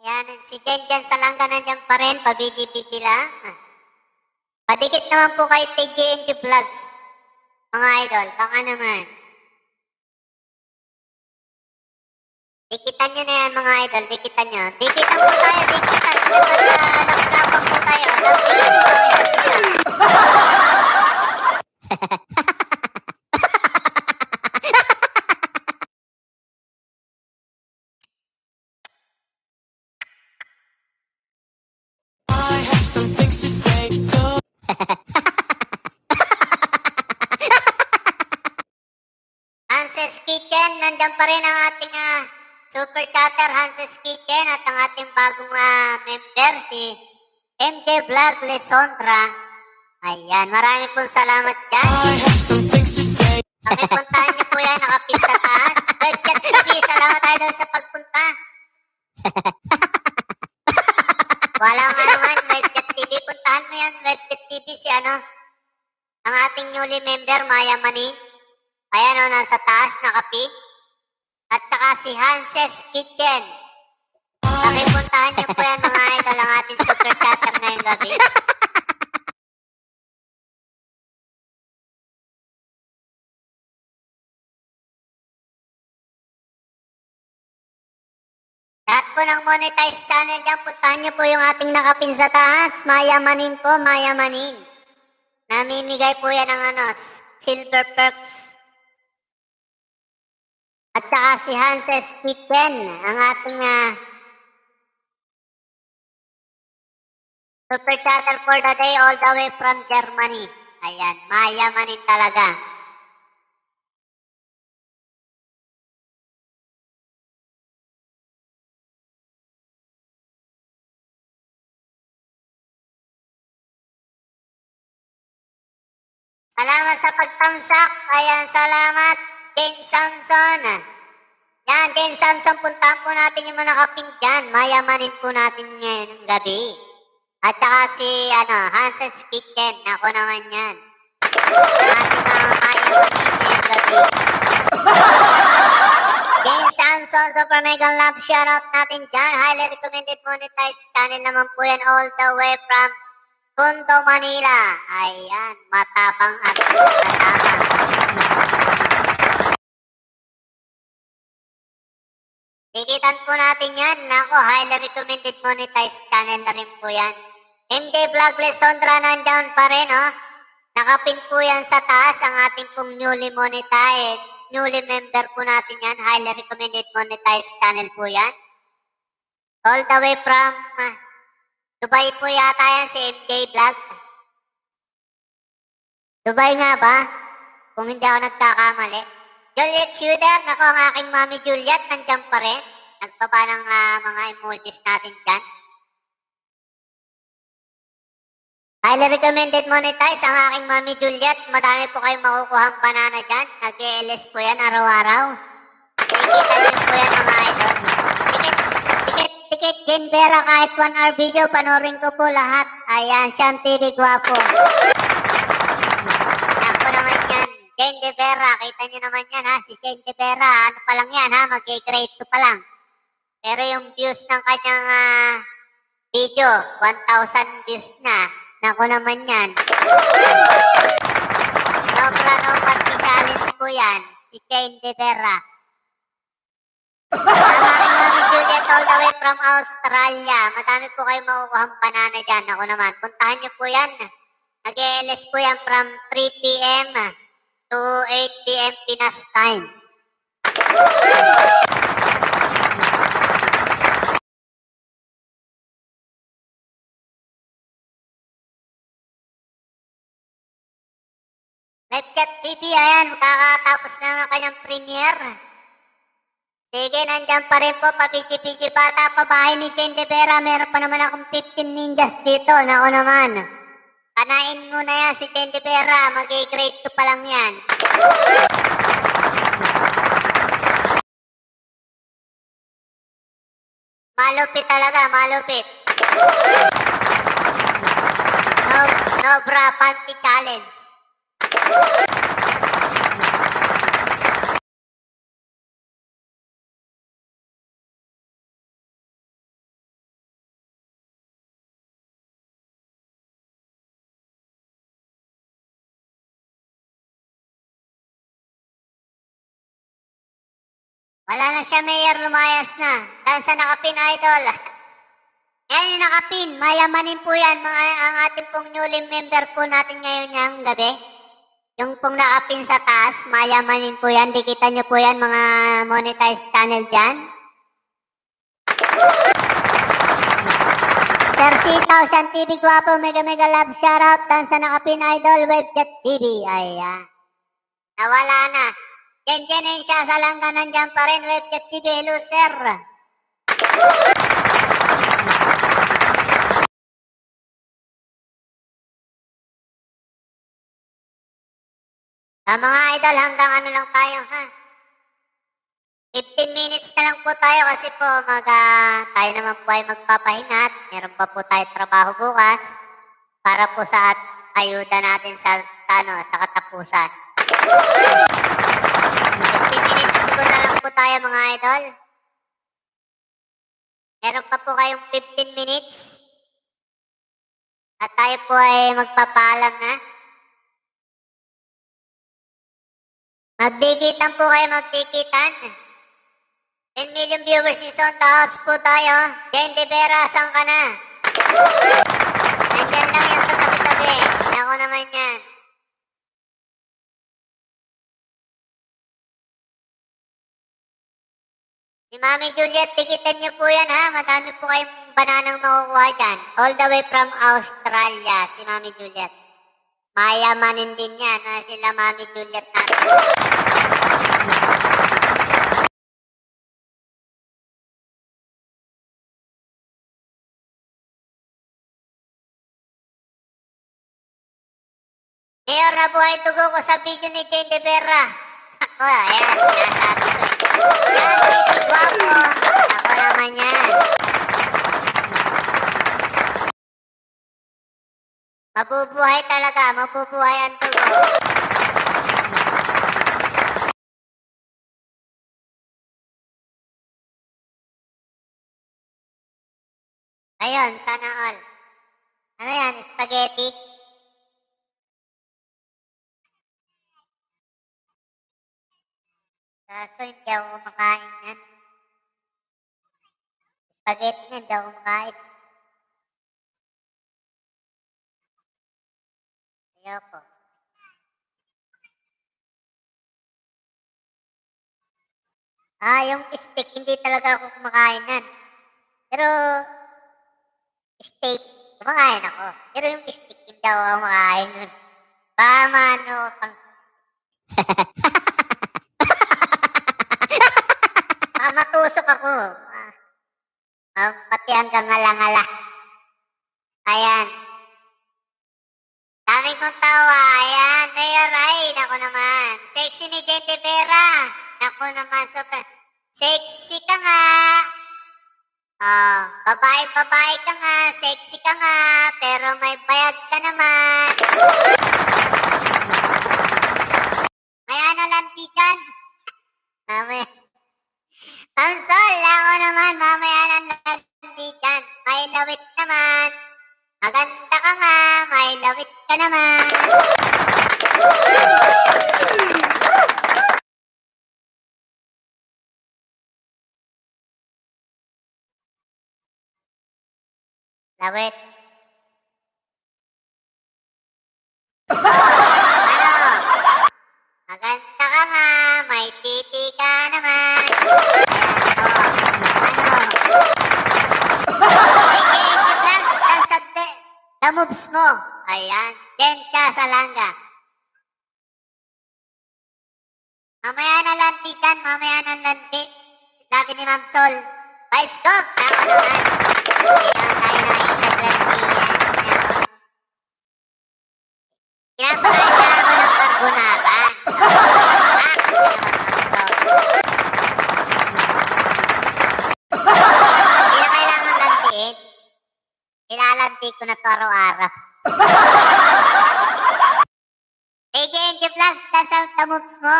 Ayan, si Jen dyan sa langga nandyan pa rin, pa-BG-BG lang. Padikit naman po kay TJNG Vlogs. Mga idol, baka naman. Dikitan nyo na yan mga idol, dikitan nyo. Dikitan po tayo, dikitan. Kapag nagkapang po tayo, nagpigil po ang isa't isa. yan, nandyan pa rin ang ating super chatter Hanses Kitchen at ang ating bagong member si MJ Vlog Lesondra. Ayan, marami pong salamat dyan. I have some things to say. Pakipuntahan niyo po yan, nakapin sa taas. Webchat TV, salamat tayo doon sa pagpunta. Walang anuman, Webchat TV. Puntahan mo yan, Webchat TV, si ang ating newly member, Maya Manin. Ayan o, nasa taas, nakapin. At saka si Hanses Kitchen. Pakipuntahan niyo po yan, mga idol, ang ating super chatter ngayong gabi. Lahat po ng monetize channel dyan, puntahan niyo po yung ating nakapin sa taas. Maya Manin po, Maya Manin. Namimigay po yan ng silver perks. At saka si Hanses Kitchen, ang ating super chatter for the day all the way from Germany. Ayan, Maya Manin talaga. Salamat sa pagtamsak. Ayan, salamat. Jane Samson. Yan, Jane Samson, puntahan po natin yung mga nakapin dyan. Mayamanin po natin ngayon ng gabi. At saka si, Hanses Kitchen. Ako naman yan. Ating mga mayamanin ngayong gabi. Jane Samson, super mega love shoutout natin dyan. Highly recommended monetized channel naman po yan all the way from Tondo, Manila. Ayan, matapang at matapang. Tikitan po natin yan. Nako, highly recommended monetized channel na rin po yan. MJ Vlog Lesondra nandyan pa rin, oh. Nakapin po yan sa taas ang ating pong newly monetized. Newly member po natin yan. Highly recommended monetized channel po yan. All the way from Dubai po yata yan si MJ Vlog. Dubai nga ba? Kung hindi ako nagkakamali. Juliet Shooter, nako ang aking mami Juliet, nandiyan pa rin. Nagpapa ng mga emojis natin dyan. Highly recommended monetize ang aking mami Juliet. Madami po kayong makukuhang banana dyan. Nag-ELS po yan araw-araw. Nakikita niyo po yan mga idol. Tikit, Jen Vera, kahit 1 hour video, panorin ko po lahat. Ayan, Shan TV Guwapo. Yan po naman yan. Jen De Vera, kita nyo naman yan ha, si Jen De Vera. Ano pa lang yan ha, mag-grade 2 pa lang. Pero yung views ng kanyang video, 1,000 views na. Naku naman yan. Sobra no party challenge po yan, si Jen De Vera. Ang aking mami Juliet all the way from Australia. Madami po kayong makukuhang banana dyan. Ako naman, puntahan nyo po yan. Nag-ELS po yan from 3 p.m. to 8 p.m. Pinas time. Webchat TV, ayan, kakatapos na nga kanyang premiere. Sige, nandyan pa rin po, pabiji-biji bata pa bahay ni Jane De Vera. Meron pa naman akong 15 ninjas dito. Nako naman. Kanain mo na yan si Jane De Vera. Mag-grade 2 pa lang yan. Malupit talaga, malupit. No bra panty challenge. Wala na siya, Mayor, lumayas na. Dahil sa nakapin, idol. Yan yung nakapin, mayamanin po yan. Ang ating pong newly member po natin ngayon yung gabi. Yung pong nakapin sa taas, mayamanin po yan. Dikita nyo po yan, mga monetized channel dyan. 30,000 TV Guwapo, mega love shoutout. Dan sa nakapin, idol, Webchat TV. Ayan. Nawala na. Jen siya sa langga nandiyan pa rin. Webjet TV, hello sir. Mga idol, hanggang ano lang tayo, ha? 15 minutes na lang po tayo kasi po tayo naman po ay magpapahinga at meron pa po tayo trabaho bukas para po sa ayuda natin sa katapusan. 15 minutes po na lang po tayo mga idol. Meron pa po kayong 15 minutes at tayo po ay magpapaalam na. Magdikitan po kayo, magdikitan. 10 million viewers is on the house po tayo. Jen De Vera, saan ka na? Nandyan lang yan sa tabi-tabi. Ako naman yan. Si Mami Juliet, tikitan niyo po yan ha. Madami po kayong bananang makukuha dyan. All the way from Australia, si Mami Juliet. Mayamanin din yan ha, sila Mami Juliet natin. Mayor, nabuhay tugo ko sa video ni Jen De Vera. Ako, ayan, sinasabi ko. Siya, baby, guwapo. Ako naman yan. Mabubuhay talaga, mabubuhay ang tugo. Ayun, sana all. Ano yan, spaghetti? Kaso hindi ako kumakain yan. Spaghetti nga, hindi ako kumakain. Ayoko. Yung steak, hindi talaga ako kumakain yan. Pero, steak, kumakain ako. Pero yung steak, hindi ako kumakain nun. Baka maano pang... Baka matusok ako. Pati hanggang ngala-ngala. Ayan. Dami kong tawa. Ayan. Mayor Ay. Naku naman. Sexy ni Jen De Vera. Naku naman. Super. Sexy ka nga. Babae ka nga. Sexy ka nga. Pero may bayag ka naman. Kaya nalanti dyan. Mami. Pansol. Ako naman. Mamaya nalanti dyan. May lawit naman. Maganda ka nga, may lawit ka naman. Lawit. Ano? Maganda ka nga, may titi ka naman. Ayan, ano? The moves mo. Ayan. Jen ka sa langga. Mamaya na lanti kan. Mamaya na lanti. Sabi ni Ma'am Sol. Vice Cop. Ako naman. Hindi naman tayo nakikaglanti yan. Pinapakain na ako ng carbonara. Hindi naman Ma'am Sol. Hindi na kailangan lantiin. Nilalanti ko na to araw-araw. Hey, Jen De Vlog, that's out the moves mo.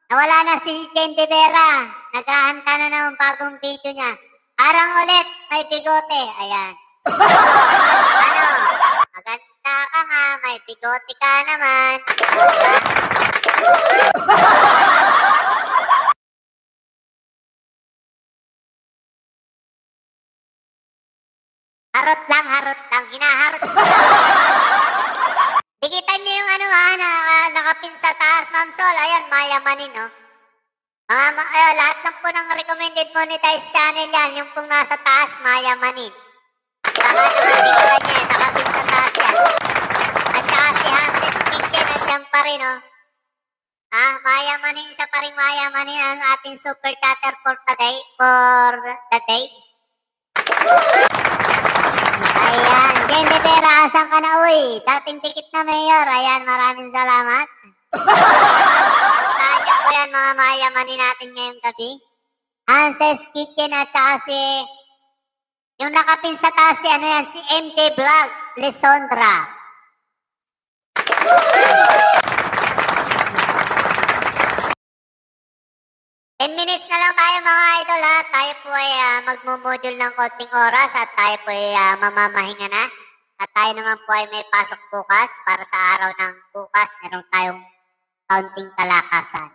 Nawala na si Jen De Vera. Naghahanta na ng bagong video niya. Arang ulit, may bigote. Ayan. Ano? Maganda ka nga, may bigote ka naman. Harot lang. Hinaharot ko lang. Dikitan niyo yung nakapin sa taas, Ma'am Sol. Ayan, mayamanin, no? Lahat ng po ng recommended monetized channel yan, yung pong nasa taas, mayamanin. Baka naman dikitan niya, nakapin sa taas yan. At saka si Hanses Kitchen, nandiyan pa rin, no? Mayamanin, isa pa rin mayamanin ang ating super chatter for the day. Ayan, Jen de Vera, asan ka na uy? Dating tikit na mayor. Ayan, maraming salamat. Puntahan niyo po yan mga mayamanin natin ngayong gabi. Hanses Kitchen at saka si... Yung nakapin sa taas si, ano yan, si MJ Vlog, Lisondra. 10 minutes na lang tayo mga idol ha. Tayo po ay magmumodule ng konting oras at tayo po ay mamamahinga na. At tayo naman po ay may pasok bukas para sa araw ng bukas. Meron tayong kaunting kalakasan.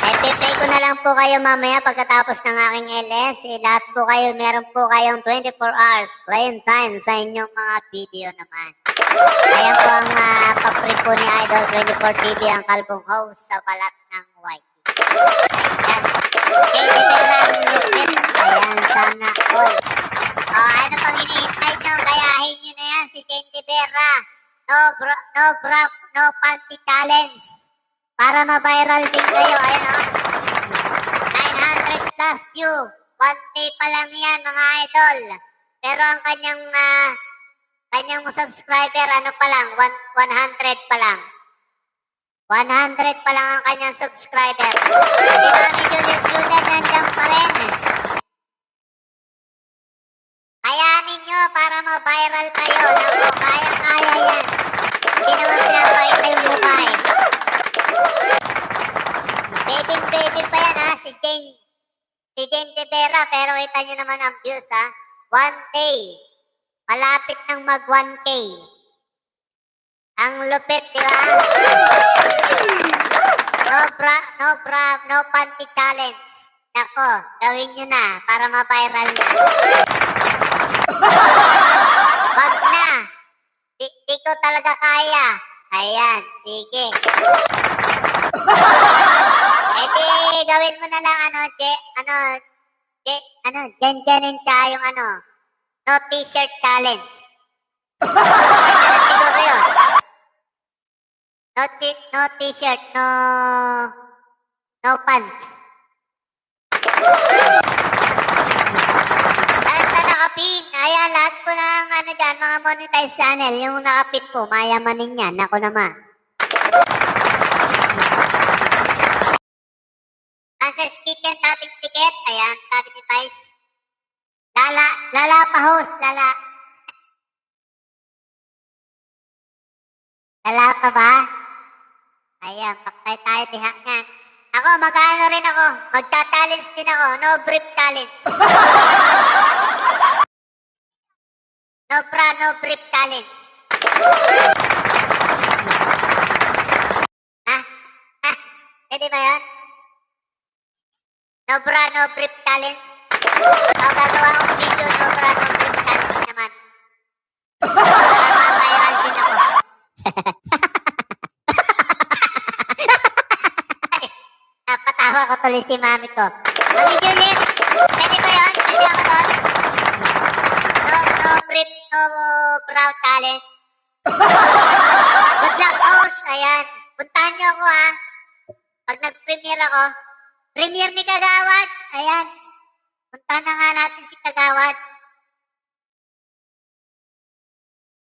Ipi-play ko na lang po kayo mamaya pagkatapos ng aking LS. Lahat po kayo, meron po kayong 24 hours playing time sa inyong mga video naman. Ayan po ang papri po ni Idol 24 TV, ang kalbong host sa balat ng white. Ayan. Katie Vera ang lupit. Ayan, sana all. Ano pang hinihintay nyo? Gayahin nyo na yan si Katie Vera. No panty challenge. Para ma-viral din kayo. Ayan o. 900 plus view. 1K pa lang yan mga idol. Pero ang kanyang subscriber, ano pa lang, 100 pa lang. 100 pa lang ang kanyang subscriber. Si Mami Juliet nandiyan pa rin. Kayanin nyo para ma-viral kayo. Naku, kaya-kaya yan. Hindi naman pinapakita yung mukha eh. Baby pa yan ha, si Jane de Vera. Pero kita nyo naman ang views ha. 1K. Malapit ng mag 1K. Ang lupit, di ba? No panty challenge. Nako, gawin nyo na para ma-viral na. Wag na. Di ko talaga kaya. Ayan, sige. Gawin mo na lang Jen yung no t-shirt challenge. Ito na siguro yun. No t-shirt, no pants. Dahil sa nakapin, ayan, lahat po ng dyan, mga monetized channel, yung nakapin po, mayamanin yan. Ako naman. Hanses Kitchen, dating ticket. Ayan, sabi ni Vice. Lala pa host, lala. Lala pa ba? Ayan, paktay tayo diha nga. Ako, mag-ano rin ako. Magta-challenge din ako. No brief challenge. No brief challenge. Pwede ba yan? No brief challenge. Gagawa akong video, no brief challenge naman. Para ma-viral din ako. Napatawa ko tuloy si mami ko. Mami Juliet, pwede ba yun? Pwede ako doon? No brow challenge. Good luck, coach. Ayan. Puntahan niyo ako ha. Pag nag-premiere ako. Premiere ni Kagawad. Ayan. Puntahan na nga natin si Kagawad.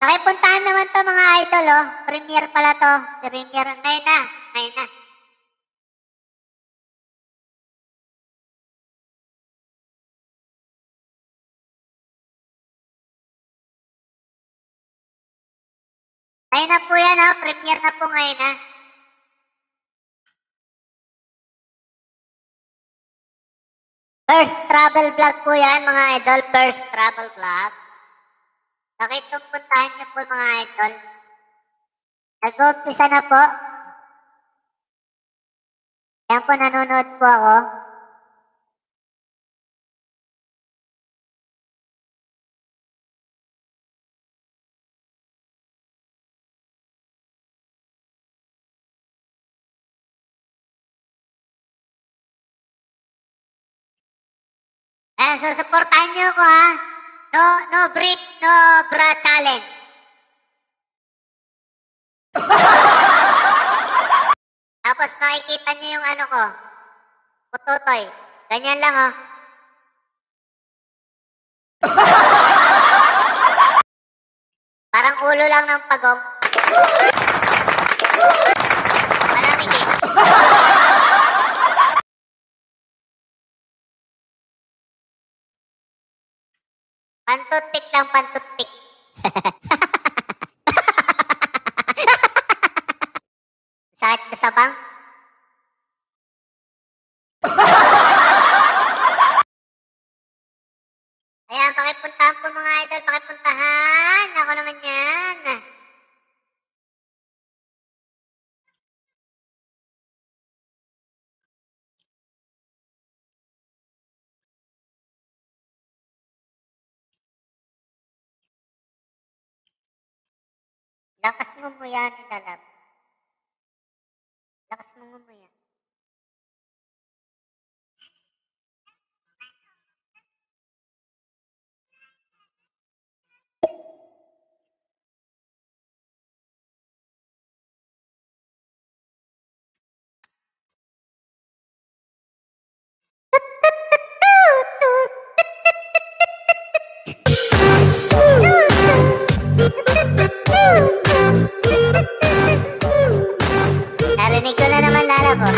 Nakipuntahan naman to mga idol oh. Premiere pala to. Premiere. Ngayon na. Ngayon na po yan oh. Premiere na po ngayon ha. First travel vlog po yan mga idol. First travel vlog. Itong puntahan niyo po mga idol. Nag-umpisa na po. Ayan po, nanonood po ako. Ayan, so supportahan niyo ako ha. No brief, no bra challenge. Tapos makikita niyo yung ano ko, pututoy. Ganyan lang, oh. Parang ulo lang ng pagong. Malamig eh. Pantutpik lang, pantutpik. Sakit ko sa bangs. Ayan, pakipuntahan po mga idol, pakipuntahan. Ako naman yan. Lakas mo mo yan, ilalab. Lakas mo mo yan. Narinig ko na naman lalab, oh.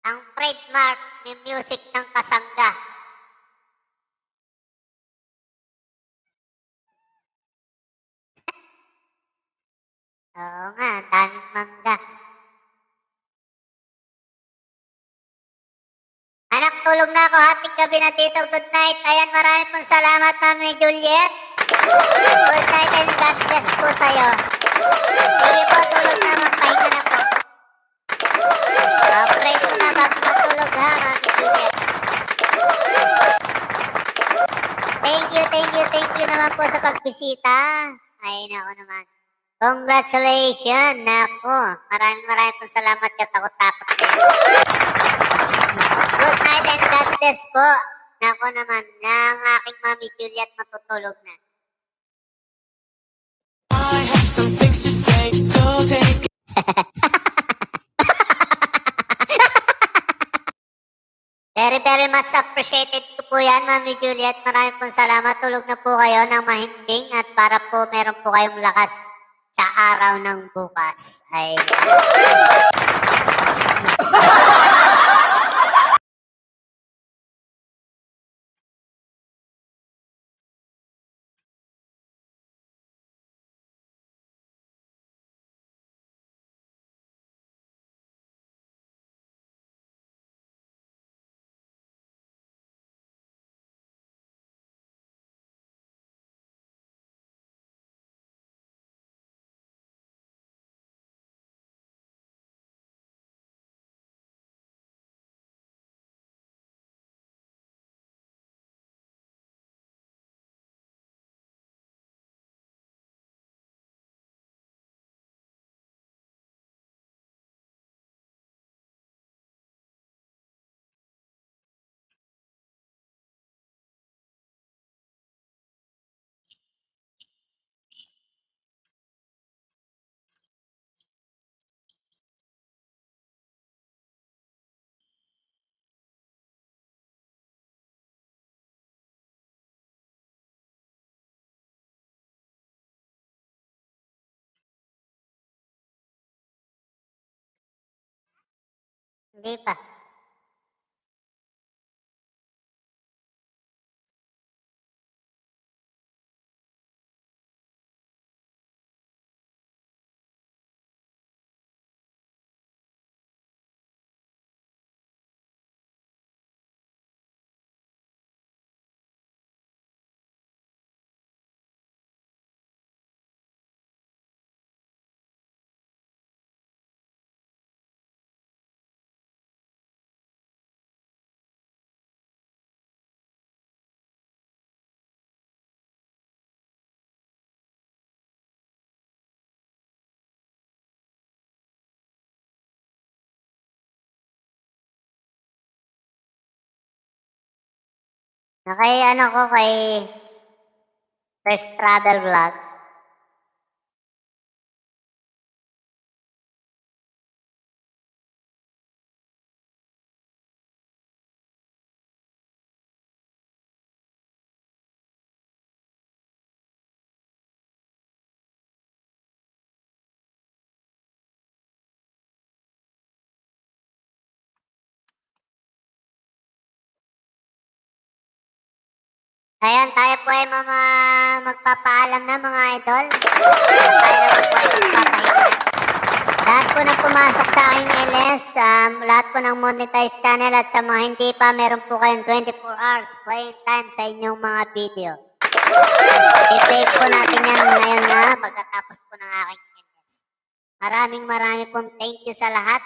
Ang trademark ni music ng kasangga. Oo nga, daming mangga. Anak, tulog na ako. Hating gabi na dito. Good night. Ayan, maraming pong salamat, Mami Juliet. Good night and God bless po sa'yo. Sige po, tulog na. Magpahinga na po. Pray po na bago matulog ha, Mami Juliet. Thank you naman po sa pagbisita. Ay, nako naman. Congratulations, nako. Maraming pong salamat ka, takot-takot na yun. Good night and God bless po. Nako naman, ng aking Mami Juliet matutulog na. I have some things to say, so take it. Very much appreciated ko po yan, Mami Juliet. Maraming pong salamat. Tulog na po kayo ng mahimbing at para po meron po kayong lakas sa araw ng bukas. Ay. Hindi pa. Kay ano ko, kay First Travel Vlog. Ayan, tayo po ay magpapaalam na mga idol. Tayo naman po ay magpapahinga na. Lahat po na pumasok sa aking LS, lahat po ng monetized channel at sa mga hindi pa, meron po kayong 24 hours playing time sa inyong mga video. I-play po natin yan ngayon na pagkatapos po ng aking LS. Maraming pong thank you sa lahat.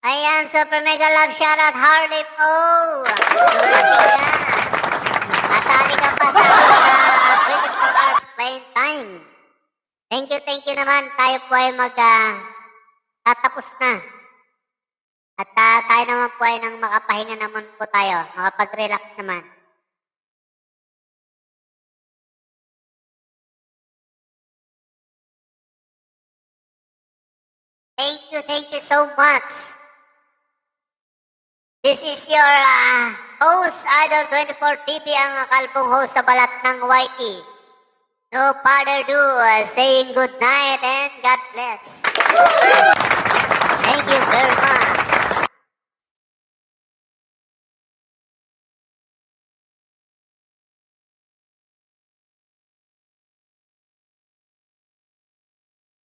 Ayan, super mega love shoutout Harley po. Dumating ka. Nasali ka pa sa 24 hours playing time. Thank you naman. Tayo po ay tatapos na. At tayo naman po ay nang makapahinga naman po tayo. Makapag-relax naman. Thank you so much. This is your host, Idol 24 TV, ang kalbong host sa balat ng YT. No further ado, saying good night and God bless. Thank you very much.